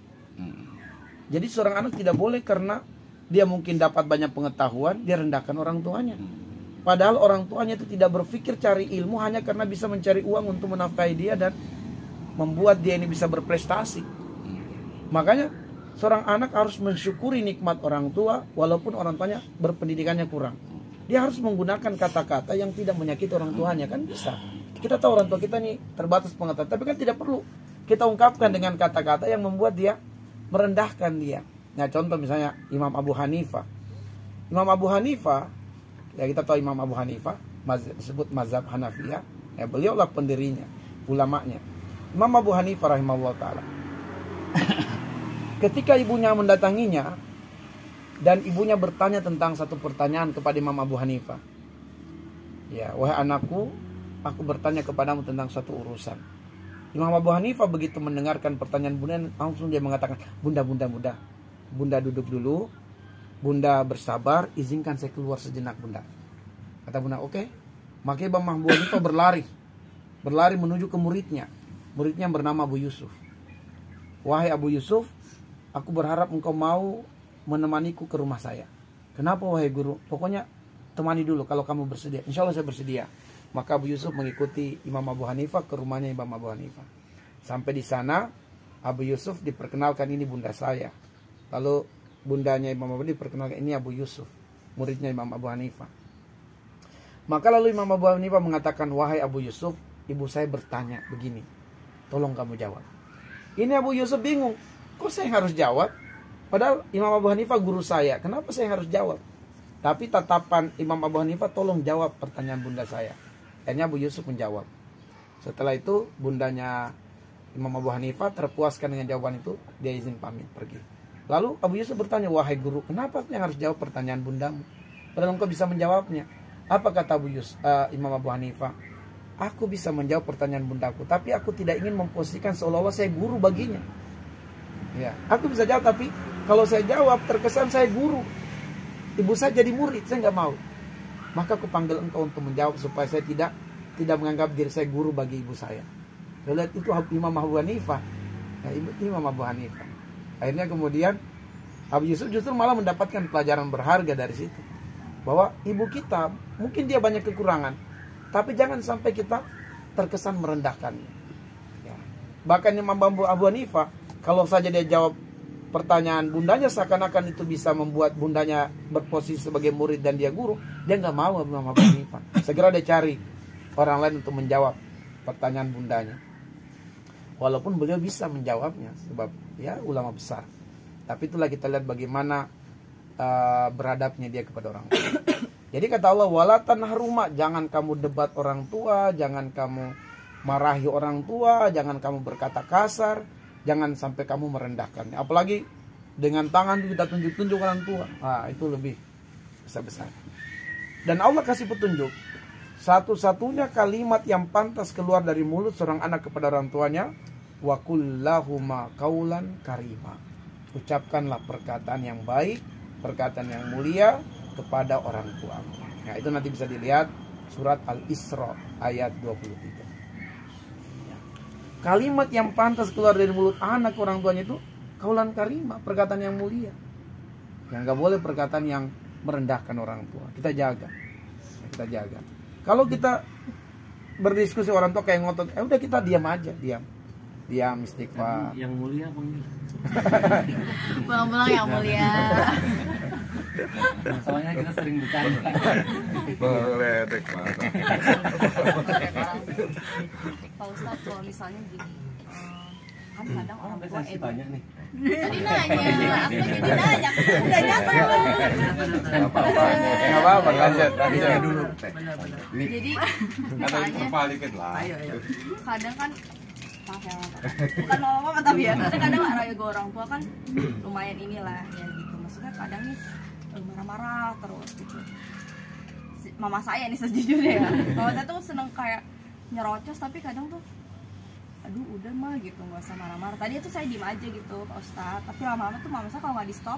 Jadi seorang anak tidak boleh karena dia mungkin dapat banyak pengetahuan, dia rendahkan orang tuanya. Padahal orang tuanya itu tidak berpikir cari ilmu hanya karena bisa mencari uang untuk menafkahi dia dan membuat dia ini bisa berprestasi. Makanya seorang anak harus mensyukuri nikmat orang tua walaupun orang tuanya berpendidikannya kurang. Dia harus menggunakan kata-kata yang tidak menyakiti orang tuanya, kan bisa. Kita tahu orang tua kita ini terbatas pengetahuan, tapi kan tidak perlu kita ungkapkan dengan kata-kata yang membuat dia merendahkan dia. Nah, contoh misalnya Imam Abu Hanifah. Imam Abu Hanifah, ya kita tahu Imam Abu Hanifah disebut mazhab Hanafiyah, ya beliaulah pendirinya, ulamanya. Imam Abu Hanifah rahimahullah ta'ala, ketika ibunya mendatanginya dan ibunya bertanya tentang satu pertanyaan kepada Imam Abu Hanifah, ya, wahai anakku, aku bertanya kepadamu tentang satu urusan. Imam Abu Hanifah begitu mendengarkan pertanyaan bunda, langsung dia mengatakan, bunda duduk dulu, bunda bersabar, izinkan saya keluar sejenak bunda. Kata bunda, oke. Maka Imam Abu Hanifah berlari menuju ke muridnya yang bernama Abu Yusuf. Wahai Abu Yusuf, aku berharap engkau mau menemaniku ke rumah saya. Kenapa wahai guru? Pokoknya temani dulu kalau kamu bersedia. Insya Allah saya bersedia. Maka Abu Yusuf mengikuti Imam Abu Hanifah ke rumahnya Imam Abu Hanifah. Sampai di sana Abu Yusuf diperkenalkan, ini bunda saya. Lalu bundanya Imam Abu Hanifah diperkenalkan, ini Abu Yusuf, muridnya Imam Abu Hanifah. Maka lalu Imam Abu Hanifah mengatakan, wahai Abu Yusuf, ibu saya bertanya begini, tolong kamu jawab. Ini Abu Yusuf bingung, kok saya harus jawab? Padahal Imam Abu Hanifah guru saya, kenapa saya harus jawab? Tapi tatapan Imam Abu Hanifah, tolong jawab pertanyaan bunda saya. Akhirnya Abu Yusuf menjawab. Setelah itu bundanya Imam Abu Hanifah terpuaskan dengan jawaban itu, dia izin pamit pergi. Lalu Abu Yusuf bertanya, wahai guru, kenapa yang harus jawab pertanyaan bundamu? Padahal engkau bisa menjawabnya. Apa kata Imam Abu Hanifah? Aku bisa menjawab pertanyaan bundaku, tapi aku tidak ingin memposisikan seolah-olah saya guru baginya. Ya, aku bisa jawab, tapi kalau saya jawab terkesan saya guru. Ibu saya jadi murid, saya nggak mau. Maka aku panggil engkau untuk menjawab supaya saya tidak menganggap diri saya guru bagi ibu saya. Saya lihat itu Imam Abu Hanifah. Ya, Imam Abu Hanifah. Akhirnya kemudian Abu Yusuf justru malah mendapatkan pelajaran berharga dari situ. Bahwa ibu kita mungkin dia banyak kekurangan, tapi jangan sampai kita terkesan merendahkannya. Ya. Bahkan Imam Abu Hanifah, kalau saja dia jawab pertanyaan bundanya seakan-akan itu bisa membuat bundanya berposisi sebagai murid dan dia guru, dia nggak mau Imam Abu Hanifah. Segera dia cari orang lain untuk menjawab pertanyaan bundanya. Walaupun beliau bisa menjawabnya sebab ya ulama besar. Tapi itulah kita lihat bagaimana beradabnya dia kepada orang tua. Jadi kata Allah, wala tanharuma, jangan kamu debat orang tua, jangan kamu marahi orang tua, jangan kamu berkata kasar, jangan sampai kamu merendahkannya. Apalagi dengan tangan kita tunjuk-tunjuk orang tua. Itu lebih besar-besar. Dan Allah kasih petunjuk. Satu-satunya kalimat yang pantas keluar dari mulut seorang anak kepada orang tuanya, wa kullahuma qaulan karima. Ucapkanlah perkataan yang baik, perkataan yang mulia kepada orang tua. Nah, itu nanti bisa dilihat surat Al-Isra ayat 23. Kalimat yang pantas keluar dari mulut anak orang tuanya itu qaulan karima, perkataan yang mulia. Yang nggak boleh perkataan yang merendahkan orang tua. Kita jaga. Kalau kita berdiskusi orang tua kayak ngotot, udah kita diam aja, diam istighfar. Yang mulia pulang-pulang yang mulia. Soalnya kita sering bercanda. Boleh deh. Pak Ustadz, kalau misalnya gini, kan kadang orang tua banyak nih. Tadi nanya, aslinya nanya, udah nyasar loh. Nggak apa-apa, lanjut dulu. Jadi misalnya kadang kan, maaf ya, bukan mama tapi ya, kadang rayu orang tua kan lumayan inilah ya gitu. Maksudnya kadang nih marah-marah terus gitu. Mama saya nih sejujurnya ya, mama saya tuh seneng kayak nyerocos, tapi kadang tuh aduh udah mah gitu, nggak usah marah-marah. Tadi tuh saya diem aja gitu Pak Ustadz, tapi lama-lama tuh mama saya kalau nggak di stop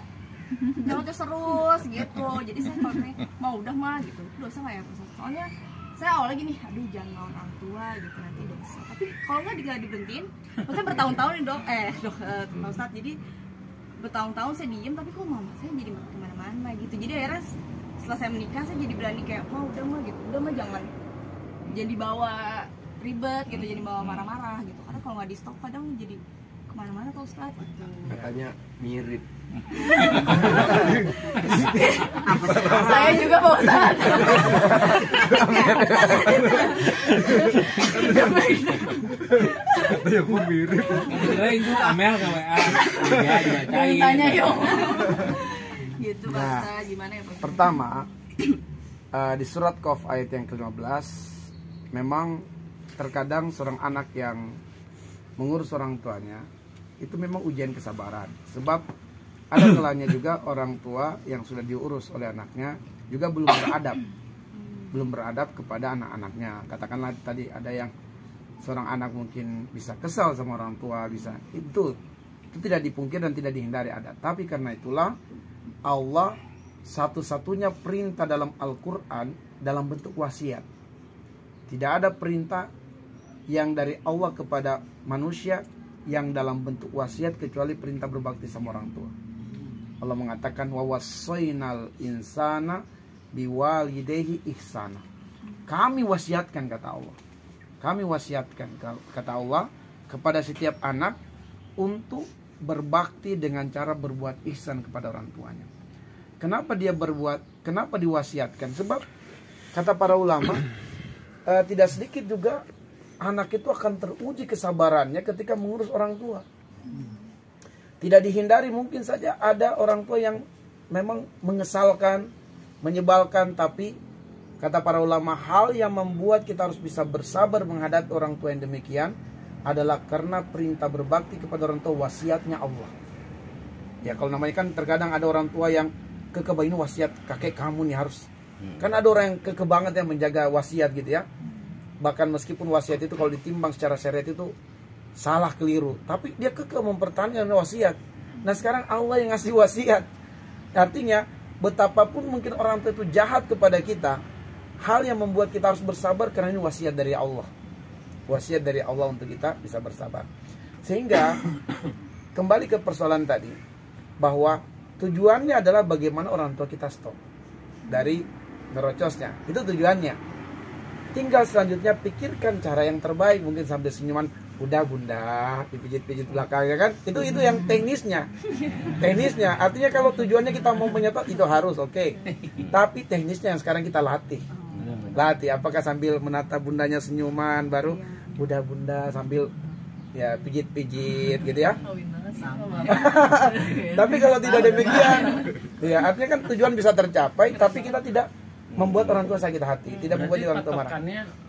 nyerocos terus gitu. Jadi saya kalau mau udah mah gitu, dosa nggak ya Pak Ustadz? Soalnya saya awalnya gini, aduh jangan lawan orang tua gitu nanti dosa. Tapi kalau nggak diberhentiin, maksudnya bertahun-tahun nih Pak Ustadz. Jadi bertahun-tahun saya diem, tapi kok mama saya jadi kemana-mana gitu. Jadi akhirnya setelah saya menikah saya jadi berani kayak, udah mah gitu, udah mah jangan jadi bawa ribet gitu, jadi bawa marah-marah gitu. Karena kalau nggak di stop kadang jadi kemana-mana Pak Ustadz gitu. Katanya mirip. Saya juga Pak Ustadz. Katanya kok mirip. Itu Amel ke WA. Tanya yuk. Gitu Pak Ustadz, gimana ya Pak Ustadz? Pertama, di surat Qaf ayat yang ke-15, memang terkadang seorang anak yang mengurus orang tuanya itu memang ujian kesabaran. Sebab ada kalanya juga orang tua yang sudah diurus oleh anaknya juga belum beradab kepada anak-anaknya. Katakanlah tadi ada yang seorang anak mungkin bisa kesal sama orang tua, bisa itu tidak dipungkir dan tidak dihindari ada. Tapi karena itulah Allah satu-satunya perintah dalam Al-Quran dalam bentuk wasiat. Tidak ada perintah yang dari Allah kepada manusia yang dalam bentuk wasiat kecuali perintah berbakti sama orang tua. Allah mengatakan wa wassaynal insana biwalidayhi ihsana. Kami wasiatkan, kata Allah. Kami wasiatkan, kata Allah, kepada setiap anak untuk berbakti dengan cara berbuat ihsan kepada orang tuanya. Kenapa dia berbuat? Kenapa diwasiatkan? Sebab kata para ulama, tidak sedikit juga anak itu akan teruji kesabarannya ketika mengurus orang tua. Tidak dihindari, mungkin saja ada orang tua yang memang mengesalkan, menyebalkan, tapi kata para ulama, hal yang membuat kita harus bisa bersabar menghadapi orang tua yang demikian adalah karena perintah berbakti kepada orang tua, wasiatnya Allah. Ya, kalau namanya kan terkadang ada orang tua yang kekeh, ini wasiat kakek kamu nih harus. Kan ada orang yang kekeh banget yang menjaga wasiat gitu ya. Bahkan meskipun wasiat itu kalau ditimbang secara syariat itu salah, keliru, tapi dia kekeh mempertahankan wasiat. Nah sekarang Allah yang ngasih wasiat. Artinya betapapun mungkin orang tua itu jahat kepada kita, hal yang membuat kita harus bersabar karena ini wasiat dari Allah. Wasiat dari Allah untuk kita bisa bersabar. Sehingga kembali ke persoalan tadi, bahwa tujuannya adalah bagaimana orang tua kita stop dari merocosnya. Itu tujuannya. Tinggal selanjutnya pikirkan cara yang terbaik, mungkin sambil senyuman, udah bunda, dipijit-pijit belakangnya kan. Itu yang teknisnya. Teknisnya artinya kalau tujuannya kita mau menyetop itu harus oke. Tapi teknisnya yang sekarang kita latih. Apakah sambil menata bundanya senyuman baru bunda sambil ya pijit-pijit gitu ya. Tapi kalau tidak demikian, ya artinya kan tujuan bisa tercapai, tapi kita tidak membuat orang tua sakit hati, tidak membuat orang tua marah.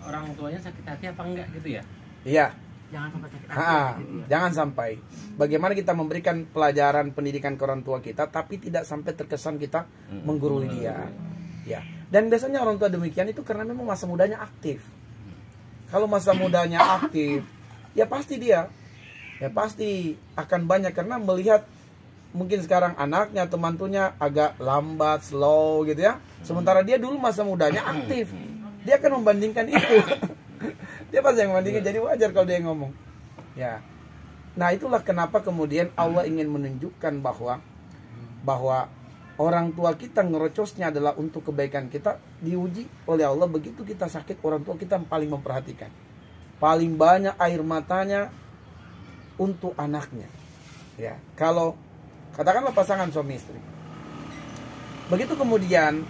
Orang tuanya sakit hati apa enggak gitu ya? Iya. Jangan sampai sakit hati. Gitu ya. Jangan sampai. Bagaimana kita memberikan pelajaran pendidikan ke orang tua kita, tapi tidak sampai terkesan kita menggurui dia. Ya. Dan biasanya orang tua demikian itu karena memang masa mudanya aktif. Kalau masa mudanya aktif, ya pasti dia, ya pasti akan banyak karena melihat mungkin sekarang anaknya atau mantunya agak lambat, slow gitu ya. Sementara dia dulu masa mudanya aktif. Dia akan membandingkan itu. Dia pasti yang membandingkan, jadi wajar kalau dia ngomong. Ya. Nah, itulah kenapa kemudian Allah ingin menunjukkan bahwa orang tua kita ngerocosnya adalah untuk kebaikan kita, diuji oleh Allah. Begitu kita sakit, orang tua kita paling memperhatikan. Paling banyak air matanya untuk anaknya. Ya, kalau katakanlah pasangan suami istri. begitu kemudian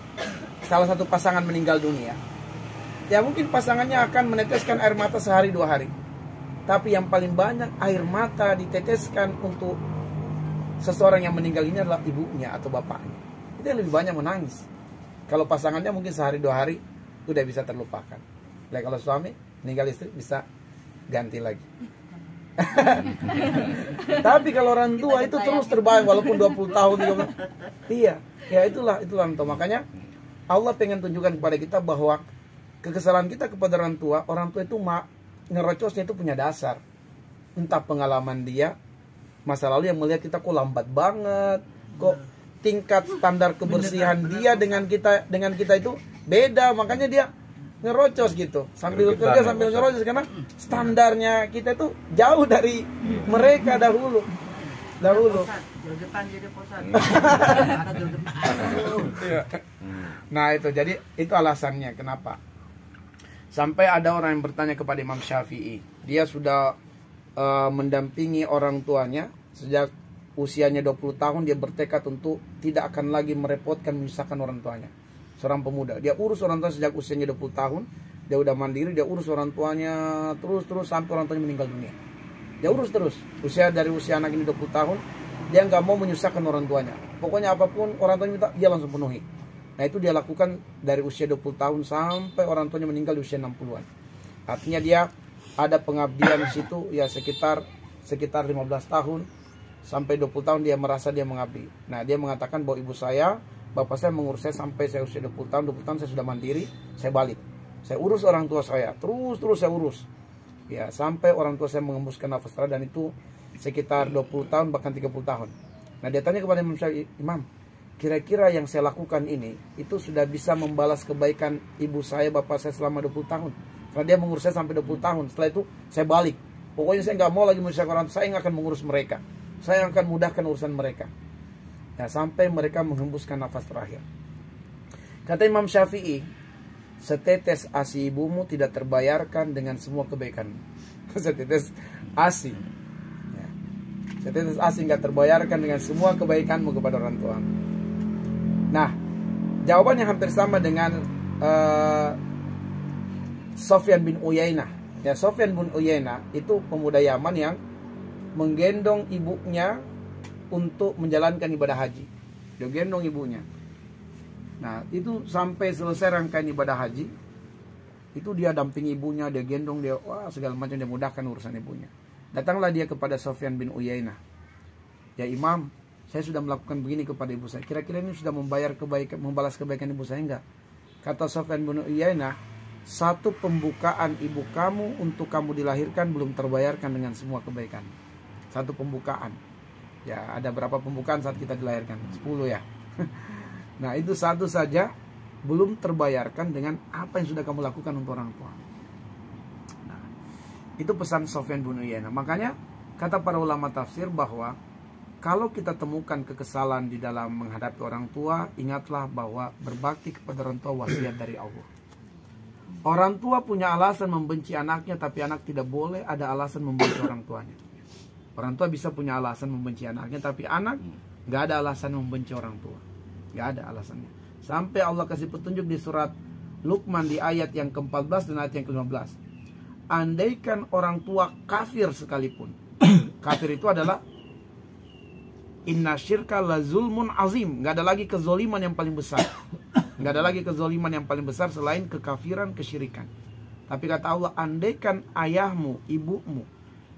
salah satu pasangan meninggal dunia, ya mungkin pasangannya akan meneteskan air mata sehari 2 hari. Tapi yang paling banyak air mata diteteskan untuk seseorang yang meninggal ini adalah ibunya atau bapaknya. Itu yang lebih banyak menangis. Kalau pasangannya mungkin sehari 2 hari udah bisa terlupakan. Nah, kalau suami meninggal istri bisa ganti lagi. Tapi kalau orang tua itu terus terbayang walaupun 20 tahun juga. Iya, ya itulah orang tua. Makanya Allah pengen tunjukkan kepada kita bahwa kekesalan kita kepada orang tua itu ngerocosnya itu punya dasar. Entah pengalaman dia masa lalu yang melihat kita kok lambat banget, kok tingkat standar kebersihan dia dengan kita itu beda, makanya dia ngerocos gitu. Sambil kerja sambil ngerocos karena standarnya kita itu jauh dari mereka dahulu. Nah itu, jadi itu alasannya kenapa sampai ada orang yang bertanya kepada Imam Syafi'i. Dia sudah mendampingi orang tuanya sejak usianya 20 tahun. Dia bertekad untuk tidak akan lagi merepotkan menyusahkan orang tuanya. Seorang pemuda, dia urus orang tua sejak usianya 20 tahun. Dia udah mandiri, dia urus orang tuanya terus sampai orang tuanya meninggal dunia. Dia urus terus dari usia anak ini 20 tahun. Dia nggak mau menyusahkan orang tuanya. Pokoknya apapun orang tuanya minta, dia langsung penuhi. Nah itu dia lakukan dari usia 20 tahun sampai orang tuanya meninggal di usia 60-an. Artinya dia ada pengabdian di situ ya sekitar 15 tahun sampai 20 tahun dia merasa dia mengabdi. Nah, dia mengatakan bahwa ibu saya, bapak saya mengurus saya sampai saya usia 20 tahun saya sudah mandiri, saya balik. Saya urus orang tua saya, terus saya urus. Ya, sampai orang tua saya mengembuskan nafas terakhir, dan itu sekitar 20 tahun bahkan 30 tahun. Nah, dia tanya kepada Imam Syafi'i, Imam, kira-kira yang saya lakukan ini itu sudah bisa membalas kebaikan ibu saya, bapak saya selama 20 tahun. Karena dia mengurus saya sampai 20 tahun. Setelah itu saya balik. Pokoknya saya nggak mau lagi menyusahkan orang tua. Saya nggak akan mengurus mereka. Saya akan mudahkan urusan mereka. Ya, sampai mereka menghembuskan nafas terakhir. Kata Imam Syafi'i, setetes ASI ibumu tidak terbayarkan dengan semua kebaikan. Setetes ASI. Ya. Setetes ASI nggak terbayarkan dengan semua kebaikanmu kepada orang tua. Nah, jawabannya hampir sama dengan Sufyan bin Uyainah. Ya, Sufyan bin Uyainah itu pemuda Yaman yang menggendong ibunya untuk menjalankan ibadah haji. Dia gendong ibunya. Nah, itu sampai selesai rangkaian ibadah haji, itu dia dampingi ibunya, dia gendong, dia segala macam, dia mudahkan urusan ibunya. Datanglah dia kepada Sufyan bin Uyainah. Ya Imam, saya sudah melakukan begini kepada ibu saya. Kira-kira ini sudah membalas kebaikan ibu saya enggak? Kata Sufyan bin Uyainah, satu pembukaan ibu kamu untuk kamu dilahirkan belum terbayarkan dengan semua kebaikan. Satu pembukaan. Ya, ada berapa pembukaan saat kita dilahirkan? 10 ya. Nah, itu satu saja belum terbayarkan dengan apa yang sudah kamu lakukan untuk orang tua. Nah, itu pesan Sufyan bin Uyainah. Makanya kata para ulama tafsir bahwa kalau kita temukan kekesalan di dalam menghadapi orang tua, ingatlah bahwa berbakti kepada orang tua wasiat dari Allah. Orang tua punya alasan membenci anaknya, tapi anak tidak boleh ada alasan membenci orang tuanya. Orang tua bisa punya alasan membenci anaknya, tapi anak nggak ada alasan membenci orang tua. Nggak ada alasannya. Sampai Allah kasih petunjuk di surat Luqman di ayat yang ke-14 dan ayat yang ke-15. Andaikan orang tua kafir sekalipun. Kafir itu adalah inna syirka la zulmun azim. Nggak ada lagi kezoliman yang paling besar. Nggak ada lagi kezoliman yang paling besar selain kekafiran, kesyirikan. Tapi kata Allah, andaikan ayahmu, ibumu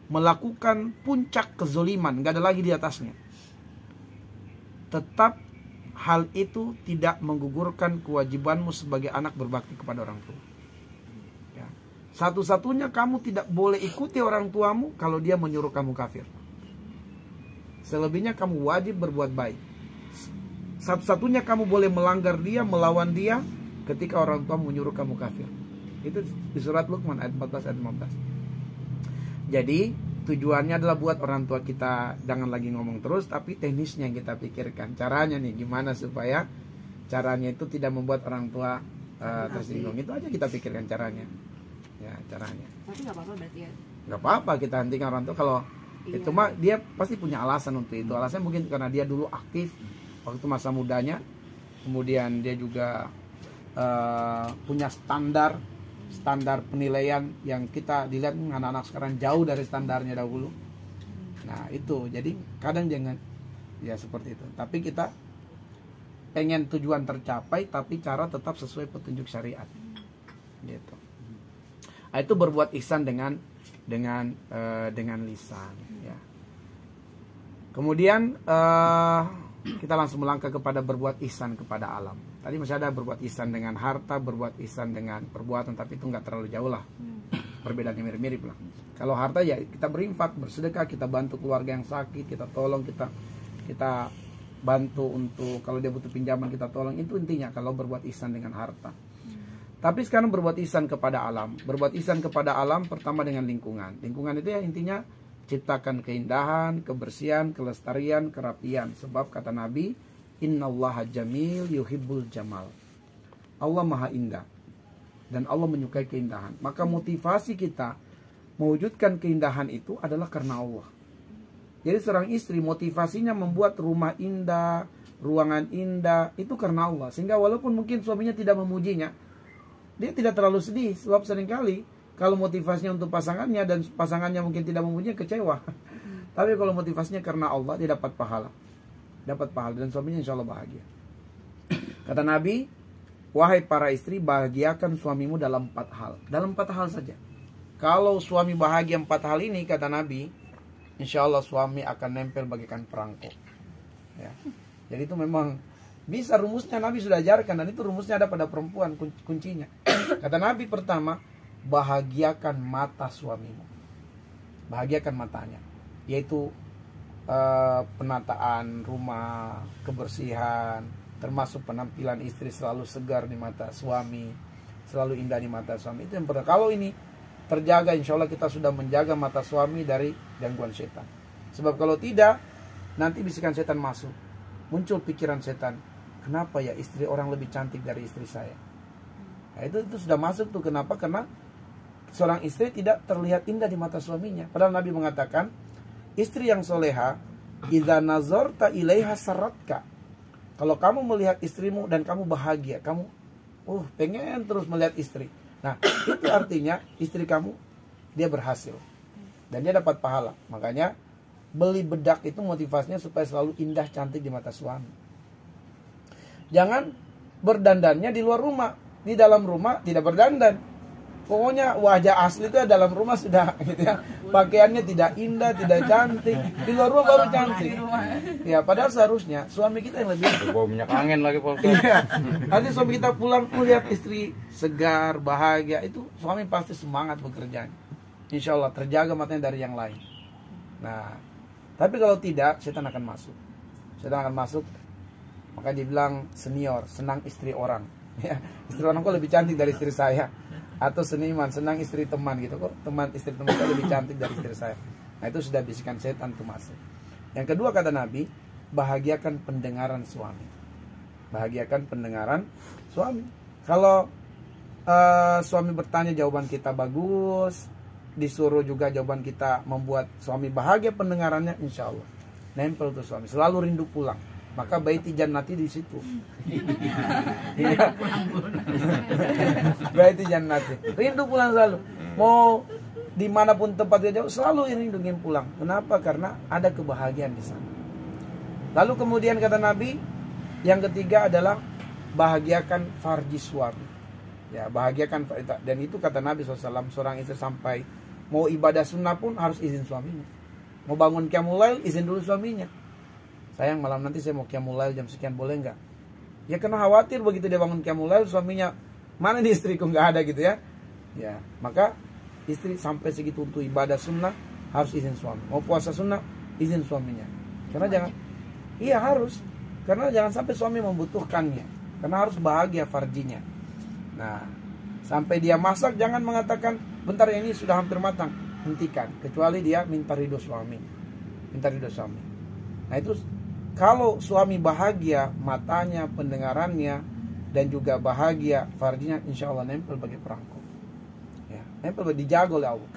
melakukan puncak kezoliman, nggak ada lagi di atasnya, tetap hal itu tidak menggugurkan kewajibanmu sebagai anak berbakti kepada orang tua. Ya. Satu-satunya kamu tidak boleh ikuti orang tuamu kalau dia menyuruh kamu kafir. Selebihnya kamu wajib berbuat baik. Satu-satunya kamu boleh melanggar dia, melawan dia ketika orang tua menyuruh kamu kafir. Itu di surat Luqman ayat 14 ayat 15. Jadi tujuannya adalah buat orang tua kita jangan lagi ngomong terus, tapi teknisnya yang kita pikirkan. Caranya nih gimana supaya caranya itu tidak membuat orang tua tersinggung. Itu aja kita pikirkan caranya. Ya, caranya. Tapi nggak apa-apa berarti ya? Nggak apa-apa kita hentikan orang tua kalau itu mah dia pasti punya alasan untuk itu. Alasannya mungkin karena dia dulu aktif waktu masa mudanya, kemudian dia juga punya standar penilaian yang kita dilihat anak-anak sekarang jauh dari standarnya dahulu. Nah itu, jadi kadang jangan ya seperti itu. Tapi kita pengen tujuan tercapai, tapi cara tetap sesuai petunjuk syariat. Gitu. Nah, itu berbuat ihsan dengan lisan. Ya. Kemudian kita langsung melangkah kepada berbuat ihsan kepada alam. Tadi masih ada berbuat ihsan dengan harta, berbuat ihsan dengan perbuatan, tapi itu nggak terlalu jauh lah. Perbedaannya mirip-mirip lah. Kalau harta ya kita berinfak, bersedekah, kita bantu keluarga yang sakit, kita tolong, kita bantu untuk kalau dia butuh pinjaman kita tolong. Itu intinya kalau berbuat ihsan dengan harta. Tapi sekarang berbuat ihsan kepada alam. Berbuat ihsan kepada alam pertama dengan lingkungan. Lingkungan itu ya intinya ciptakan keindahan, kebersihan, kelestarian, kerapian. Sebab kata Nabi, Innallaha jamil yuhibbul jamal. Allah maha indah dan Allah menyukai keindahan. Maka motivasi kita mewujudkan keindahan itu adalah karena Allah. Jadi seorang istri motivasinya membuat rumah indah, ruangan indah, itu karena Allah. Sehingga walaupun mungkin suaminya tidak memujinya, dia tidak terlalu sedih. Sebab seringkali kalau motivasinya untuk pasangannya dan pasangannya mungkin tidak memujinya, kecewa. Tapi kalau motivasinya karena Allah, dia dapat pahala. Dapat pahala dan suaminya insya Allah bahagia. Kata Nabi, wahai para istri, bahagiakan suamimu dalam 4 hal. Dalam 4 hal saja. Kalau suami bahagia 4 hal ini, kata Nabi, insya Allah suami akan nempel bagaikan perangko. Ya. Jadi itu memang bisa, rumusnya Nabi sudah ajarkan, dan itu rumusnya ada pada perempuan kuncinya. Kata Nabi pertama, bahagiakan mata suamimu. Bahagiakan matanya. Yaitu penataan rumah, kebersihan, termasuk penampilan istri selalu segar di mata suami, selalu indah di mata suami. Itu yang pertama. Kalau ini terjaga, insya Allah kita sudah menjaga mata suami dari gangguan setan. Sebab kalau tidak, nanti bisikan setan masuk. Muncul pikiran setan, kenapa ya istri orang lebih cantik dari istri saya? Nah, itu sudah masuk tuh. Kenapa? Karena seorang istri tidak terlihat indah di mata suaminya. Padahal Nabi mengatakan, istri yang soleha, idza nazarta ilaiha saratka. Kalau kamu melihat istrimu dan kamu bahagia, kamu pengen terus melihat istri. Nah, itu artinya istri kamu dia berhasil dan dia dapat pahala. Makanya beli bedak itu motivasinya supaya selalu indah cantik di mata suami. Jangan berdandannya di luar rumah, di dalam rumah tidak berdandan. Pokoknya wajah asli itu dalam rumah sudah gitu ya. Pakaiannya tidak indah, tidak cantik. Di luar rumah baru cantik. Ya, padahal seharusnya suami kita yang lebih bawa minyak angin lagi, Pak. Iya. Nanti suami kita pulang melihat istri segar, bahagia, itu suami pasti semangat bekerja. Insya Allah terjaga matanya dari yang lain. Nah, tapi kalau tidak, setan akan masuk. Setan akan masuk. Maka dibilang senior, senang istri orang. Ya, istri orang kok lebih cantik dari istri saya. Atau seniman, senang istri teman gitu. Kok istri teman saya lebih cantik dari istri saya. Nah, itu sudah bisikan setan tuh masuk. Yang kedua kata Nabi, bahagiakan pendengaran suami. Bahagiakan pendengaran suami. Kalau suami bertanya jawaban kita bagus, disuruh juga jawaban kita membuat suami bahagia pendengarannya, insya Allah nempel tuh suami, selalu rindu pulang. Maka baiti jannati di situ. Baiti jannati, rindu pulang selalu. Mau dimanapun tempatnya jauh, selalu rindu ingin pulang. Kenapa? Karena ada kebahagiaan di sana. Lalu kemudian kata Nabi, yang ketiga adalah bahagiakan farji suami. Ya, bahagiakan, dan itu kata Nabi SAW, seorang istri sampai mau ibadah sunnah pun harus izin suaminya. Mau bangun qiyamul lail, izin dulu suaminya. Sayang, malam nanti saya mau qiyamul lail jam sekian, boleh nggak? Ya, karena khawatir begitu dia bangun qiyamul lail, suaminya, mana nih istriku, nggak ada gitu ya. Ya, maka istri sampai segitu untuk ibadah sunnah harus izin suami. Mau puasa sunnah, izin suaminya. Karena jangan, iya harus. Karena jangan sampai suami membutuhkannya. Karena harus bahagia farjinya. Nah, sampai dia masak jangan mengatakan, bentar ini sudah hampir matang, hentikan. Kecuali dia minta ridho suami. Minta ridho suami. Nah, itu kalau suami bahagia matanya, pendengarannya, dan juga bahagia farjinya, insya Allah nempel bagi perangko. Ya, nempel, dijaga oleh Allah.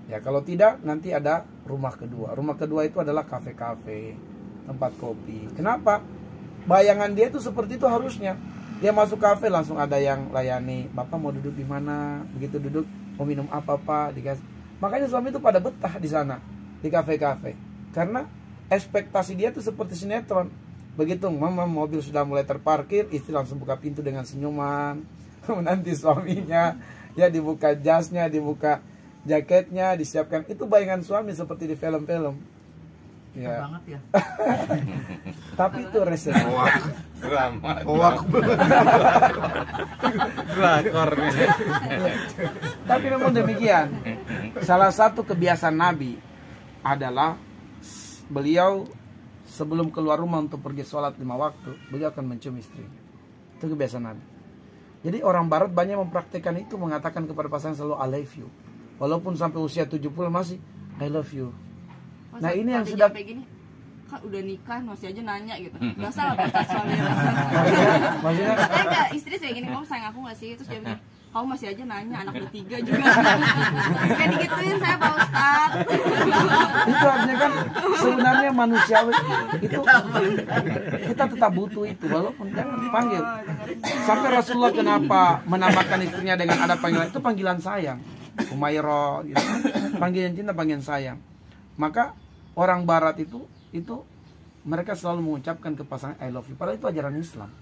Ya, kalau tidak nanti ada rumah kedua. Rumah kedua itu adalah kafe-kafe, tempat kopi. Kenapa? bayangan dia tuh seperti itu harusnya. Dia masuk kafe langsung ada yang layani, bapak mau duduk di mana, begitu duduk mau minum apa dikasih. Makanya suami itu pada betah di sana di kafe-kafe karena ekspektasi dia tuh seperti sinetron. Begitu mobil sudah mulai terparkir, istri langsung buka pintu dengan senyuman. Nanti suaminya ya dibuka jasnya, dibuka jaketnya, disiapkan. Itu bayangan suami seperti di film-film. Ya. Banget ya. Tapi itu resep. Tapi memang demikian. Salah satu kebiasaan Nabi adalah beliau sebelum keluar rumah untuk pergi sholat 5 waktu, beliau akan mencium istri. Itu kebiasaan Nabi. Jadi orang Barat banyak mempraktikkan itu, mengatakan kepada pasangan selalu I love you. Walaupun sampai usia 70 masih I love you. Nah ini yang sudah gini, kan udah nikah masih aja nanya gitu. Gak salah batas suami. maksudnya Kayak istri saya gini, kamu sayang aku gak sih? Terus dia bilang, kamu masih aja nanya, anak ketiga juga. Kayak digituin saya Pak Ustadz. itu artinya kan sebenarnya manusiawi itu kita tetap butuh itu walaupun jangan dipanggil. Sampai Rasulullah kenapa menamakan istrinya dengan ada panggilan itu panggilan sayang, Umairah gitu. Panggilan cinta, panggilan sayang. Maka orang Barat itu mereka selalu mengucapkan ke pasangan I love you. Padahal itu ajaran Islam.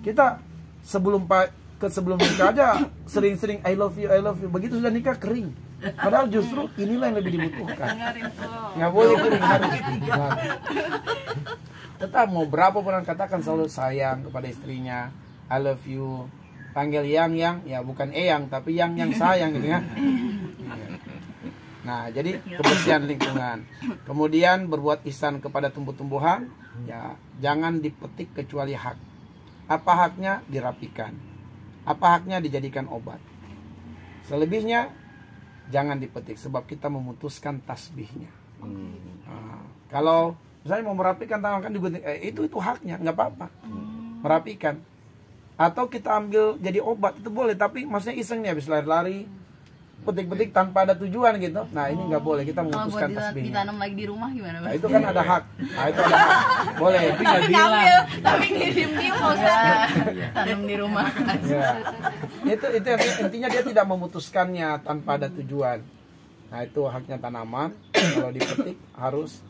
Kita sebelum nikah aja sering-sering I love you. Begitu sudah nikah kering. Padahal justru inilah yang lebih dibutuhkan. Nggak boleh kering harus. Nah, tetap mau berapa pun katakan selalu sayang kepada istrinya. I love you. Panggil yang ya bukan eyang tapi yang sayang gitu ya. Nah, jadi kebersihan lingkungan. Kemudian berbuat ihsan kepada tumbuh-tumbuhan, ya jangan dipetik kecuali hak. Apa haknya? Dirapikan. Apa haknya? Dijadikan obat. Selebihnya jangan dipetik sebab kita memutuskan tasbihnya. Nah, kalau misalnya mau merapikan tangan kan dipetik, itu haknya, nggak apa-apa. Merapikan. Atau kita ambil jadi obat itu boleh, tapi maksudnya iseng nih habis lari-lari petik-petik tanpa ada tujuan gitu. Nah ini nggak boleh, kita memutuskan tasbihnya. Kalau ditanam lagi di rumah gimana? Nah itu kan ada hak. Nah itu ada hak. Boleh. Tapi nggak bilang. Tapi diem-diem Ustaz. Tanam di rumah. Ya. Itu intinya dia tidak memutuskannya tanpa ada tujuan. Nah itu haknya tanaman. Kalau dipetik harus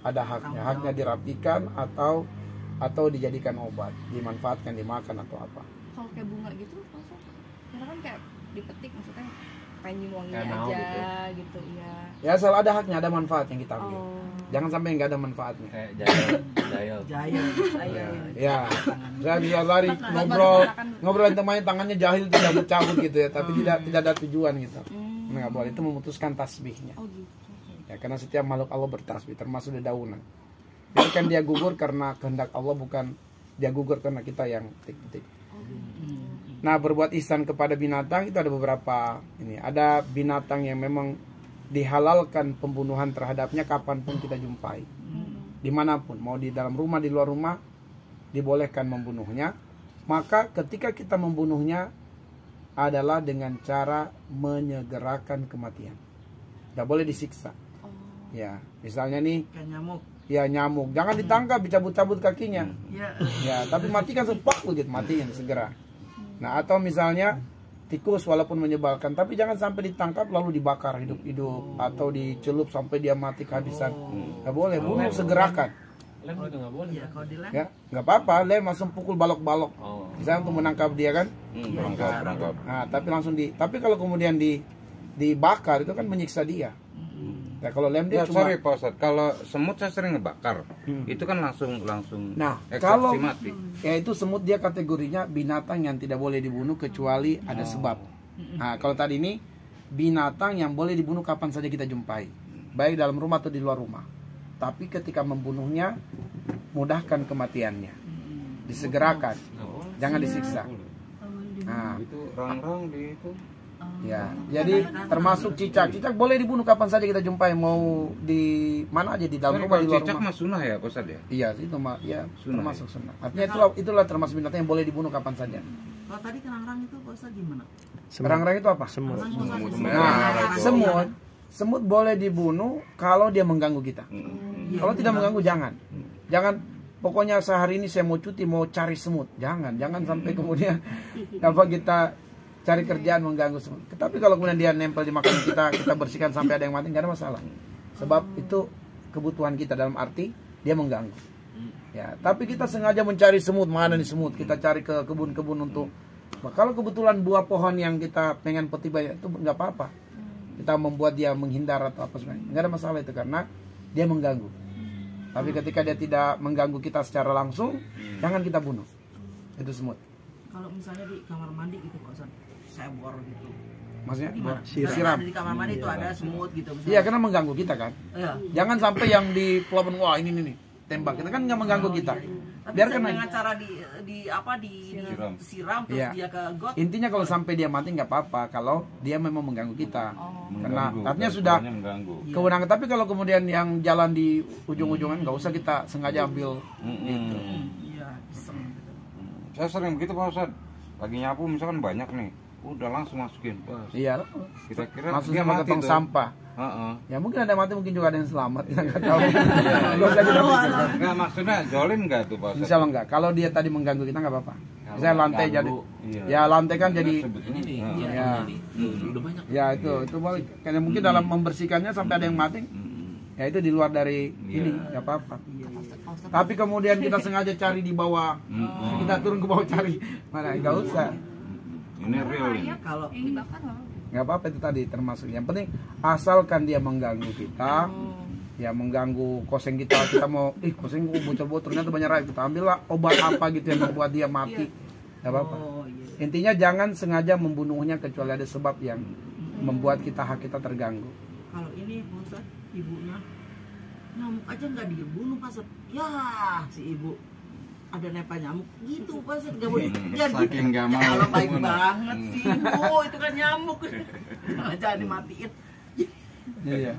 ada haknya. Haknya dirapikan atau dijadikan obat, dimanfaatkan, dimakan atau apa. Kalau kayak bunga gitu, karena kan kayak dipetik maksudnya pengen wanginya Kanau aja gitu ya. Ya selalu ada haknya, ada manfaat yang kita ambil. Jangan sampai nggak ada manfaatnya. Kayak jahil. Ya, saya bisa lari ngobrol temannya tangannya jahil tidak bercabut gitu ya, tapi tidak ada tujuan gitu. Nggak boleh, itu memutuskan tasbihnya. Oh gitu. Ya karena setiap makhluk Allah bertasbih, termasuk dedaunan. Jadi kan dia gugur karena kehendak Allah, bukan dia gugur karena kita yang tik-tik. Nah, berbuat ihsan kepada binatang itu ada beberapa ini. Ada binatang yang memang dihalalkan pembunuhan terhadapnya kapanpun kita jumpai. Dimanapun, mau di dalam rumah, di luar rumah, dibolehkan membunuhnya. Maka ketika kita membunuhnya adalah dengan cara menyegerakan kematian. Tidak boleh disiksa. Ya, misalnya nih, Kayak nyamuk. ya nyamuk, jangan ditangkap, dicabut-cabut kakinya. Ya. Ya, tapi matikan sepak gitu, matiin segera. Nah, atau misalnya tikus walaupun menyebalkan, tapi jangan sampai ditangkap lalu dibakar hidup-hidup atau dicelup sampai dia mati kehabisan. Nggak boleh, bunuh segerakan. Lem juga nggak boleh. Iya, kalau dilem. Ya, nggak apa-apa, lem langsung pukul balok-balok. Misalnya untuk menangkap dia kan. Berangkap. Nah, tapi kalau kemudian dibakar itu kan menyiksa dia. Ya, kalau lem dia Ya, cuma. sorry Pak Ustadz, kalau semut saya sering ngebakar, itu kan langsung Nah, eksepsi kalau mati. ya itu semut dia kategorinya binatang yang tidak boleh dibunuh kecuali ada sebab. Nah, kalau tadi ini binatang yang boleh dibunuh kapan saja kita jumpai, baik dalam rumah atau di luar rumah. Tapi ketika membunuhnya mudahkan kematiannya, disegerakan, jangan disiksa. Nah, Itu rang-rang di itu. ya, jadi termasuk cicak boleh dibunuh kapan saja kita jumpai, mau di mana aja, di dalam rumah, di luar Cicak rumah. mah sunah ya Pak Ustadz ya? Iya, itu mah ya Sunnah, termasuk sunnah. Artinya itulah termasuk binatang yang boleh dibunuh kapan saja. Kalau tadi kerang-kerang itu Pak Ustaz gimana? Rang-rang itu apa? Semut Nah, semut boleh dibunuh kalau dia mengganggu kita. Kalau tidak mengganggu jangan. pokoknya sehari ini saya mau cuti, mau cari semut. Jangan sampai kemudian kita cari kerjaan mengganggu semut. Tapi kalau kemudian dia nempel di makanan kita bersihkan sampai ada yang mati, nggak ada masalah. Sebab itu kebutuhan kita, dalam arti dia mengganggu. Ya, tapi kita sengaja mencari semut, mana nih semut? Kita cari ke kebun-kebun untuk. Kalau kebetulan buah pohon yang kita pengen peti banyak itu nggak apa-apa. Kita membuat dia menghindar atau apa sebenarnya, nggak ada masalah itu karena dia mengganggu. Tapi ketika dia tidak mengganggu kita secara langsung, jangan kita bunuh. Itu semut. Kalau misalnya di kamar mandi gitu Pak Ustadz, saya bor gitu. Maksudnya Gimana? siram. Ada di kamar mandi itu ada semut gitu misalnya. Iya, karena mengganggu kita kan. Iya. Jangan sampai yang di pelabuhan, wah ini nih tembak. Kita kan nggak mengganggu kita. Tapi Biarkan dengan aja. cara disiram terus Iya. dia ke got. Intinya kalau sampai dia mati nggak apa-apa kalau dia memang mengganggu kita. Karena Mengganggu, artinya dan sudah pokoknya mengganggu. kewenangan. Tapi kalau kemudian yang jalan di ujung-ujungan nggak usah kita sengaja ambil gitu. Iya, iseng gitu. Saya sering begitu Pak Ustadz. Lagi nyapu misalkan banyak nih, udah langsung masukin. Pas. Iya. Kira-kira Maksudnya dia sama mati tong tuh. sampah. Heeh. Ya mungkin ada yang mati, mungkin juga ada yang selamat. Kita nggak tahu. Nggak usah kita pikirkan. Enggak, maksudnya zolim enggak tuh Pak Ustadz? Insya Allah enggak. Kalau dia tadi mengganggu kita nggak apa-apa. Kalau Misalnya lantai mengganggu, jadi, iya. ya lantai kan jadi, Sebetulnya Ini nih, heeh. ya, udah banyak. ya itu boleh. Karena mungkin dalam membersihkannya sampai ada yang mati, ya itu di luar dari ini, nggak apa-apa. Tapi kemudian kita sengaja cari di bawah, kita turun ke bawah cari, mana nggak usah, Ini real ini. Kalau yang dibakar loh. nggak apa-apa itu tadi termasuk. Yang penting asalkan dia mengganggu kita. Ya mengganggu koseng kita mau koseng bocor-bocor ternyata banyak raib, kita ambillah obat apa gitu yang membuat dia mati, nggak apa-apa. iya. Intinya jangan sengaja membunuhnya kecuali ada sebab yang membuat hak kita terganggu. Kalau ini Pak Ustadz, ibunya nyamuk aja nggak dibunuh Pak Ustadz. Ya si ibu ada nepa nyamuk gitu Pak Ustadz, nggak boleh. Ya gitu. Saking nggak mau Ya Allah, baik dibunuh. banget sih ibu, itu kan nyamuk. Jangan dimatiin. Iya.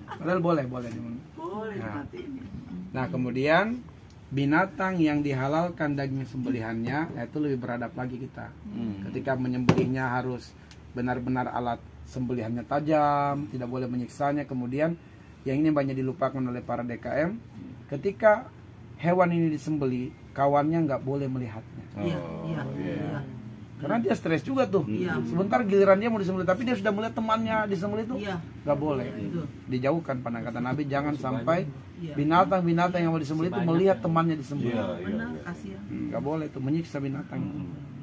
Padahal boleh dibunuh. Boleh Nah. dimatiin. Nah kemudian binatang yang dihalalkan daging sembelihannya itu lebih beradab lagi kita. Ketika menyembelihnya harus benar-benar alat sembelihannya tajam, tidak boleh menyiksanya. Kemudian yang ini banyak dilupakan oleh para DKM, ketika hewan ini disembelih, kawannya nggak boleh melihatnya. Iya, iya. Karena dia stres juga tuh. Iya. Sebentar giliran dia mau disembelih, tapi dia sudah melihat temannya disembelih itu, Iya. nggak boleh. Itu. Dijauhkan, pada kata Nabi, jangan sampai Iya. binatang-binatang yang mau disembelih itu melihat temannya disembelih. Benar, kasihan. Nggak boleh tuh menyiksa binatang.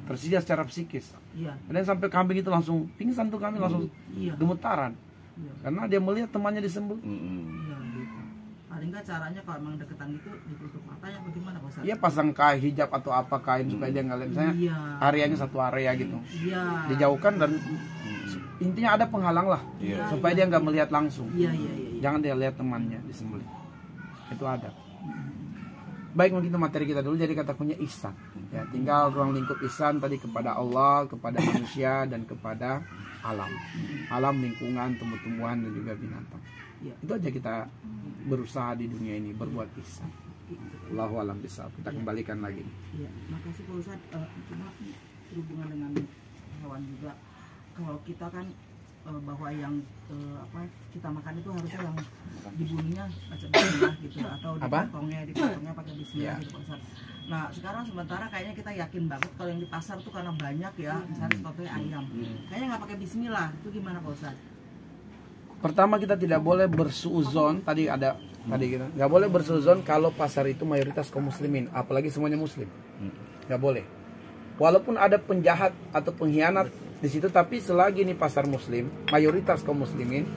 Tersedia secara psikis. Iya. Ada yang sampai kambing itu langsung pingsan tuh, kambing langsung Iya. gemetaran. Iya. Karena dia melihat temannya disembelih. Iya, gitu. Paling nggak caranya kalau emang deketan gitu ditutup matanya bagaimana Pak Ustadz? Iya, pasang kain hijab atau apa kain supaya dia nggak lihat. Misalnya Iya. areanya satu area gitu. Iya. Dijauhkan dan intinya ada penghalang lah Iya. supaya dia nggak melihat langsung. Iya. Jangan dia lihat temannya disembelih. Itu ada. Baik, begitu materi kita dulu. Jadi kata kuncinya ihsan. Ya, tinggal ruang lingkup ihsan tadi kepada Allah, kepada manusia dan kepada alam. Alam, lingkungan, tumbuh-tumbuhan dan juga binatang. Iya. Itu aja kita berusaha di dunia ini berbuat ihsan. Allahu a'lam bishawab. Kita kembalikan lagi. Iya. Makasih Pak Ustadz. Cuma berhubungan dengan hewan juga. Kalau kita kan bahwa yang kita makan itu harusnya yang dibunuhnya macam bismillah gitu, atau Apa? dipotongnya pakai bismillah Iya. gitu Pak Ustadz. Nah sekarang sementara kayaknya kita yakin banget kalau yang di pasar tuh karena banyak ya, misalnya contohnya ayam, kayaknya nggak pakai bismillah, itu gimana Pak Ustadz? Pertama, kita tidak boleh bersuuzon. Tadi kita nggak boleh bersuuzon kalau pasar itu mayoritas kaum muslimin, apalagi semuanya muslim. Nggak boleh. Walaupun ada penjahat atau pengkhianat di situ, tapi selagi ini pasar muslim, mayoritas kaum muslimin,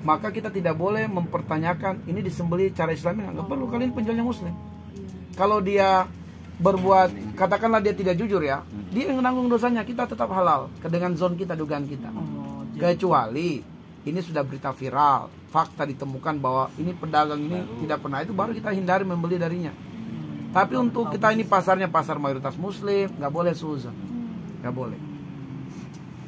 maka kita tidak boleh mempertanyakan ini disembelih cara Islami. Nggak perlu, kalian penjualnya muslim. Kalau dia berbuat, katakanlah dia tidak jujur ya, dia yang menanggung dosanya, kita tetap halal dengan zon kita, dugaan kita. Kecuali ini sudah berita viral, fakta ditemukan bahwa ini pedagang ini tidak pernah, itu baru kita hindari membeli darinya. Tapi untuk kita ini pasarnya pasar mayoritas muslim, nggak boleh suuzon, nggak boleh.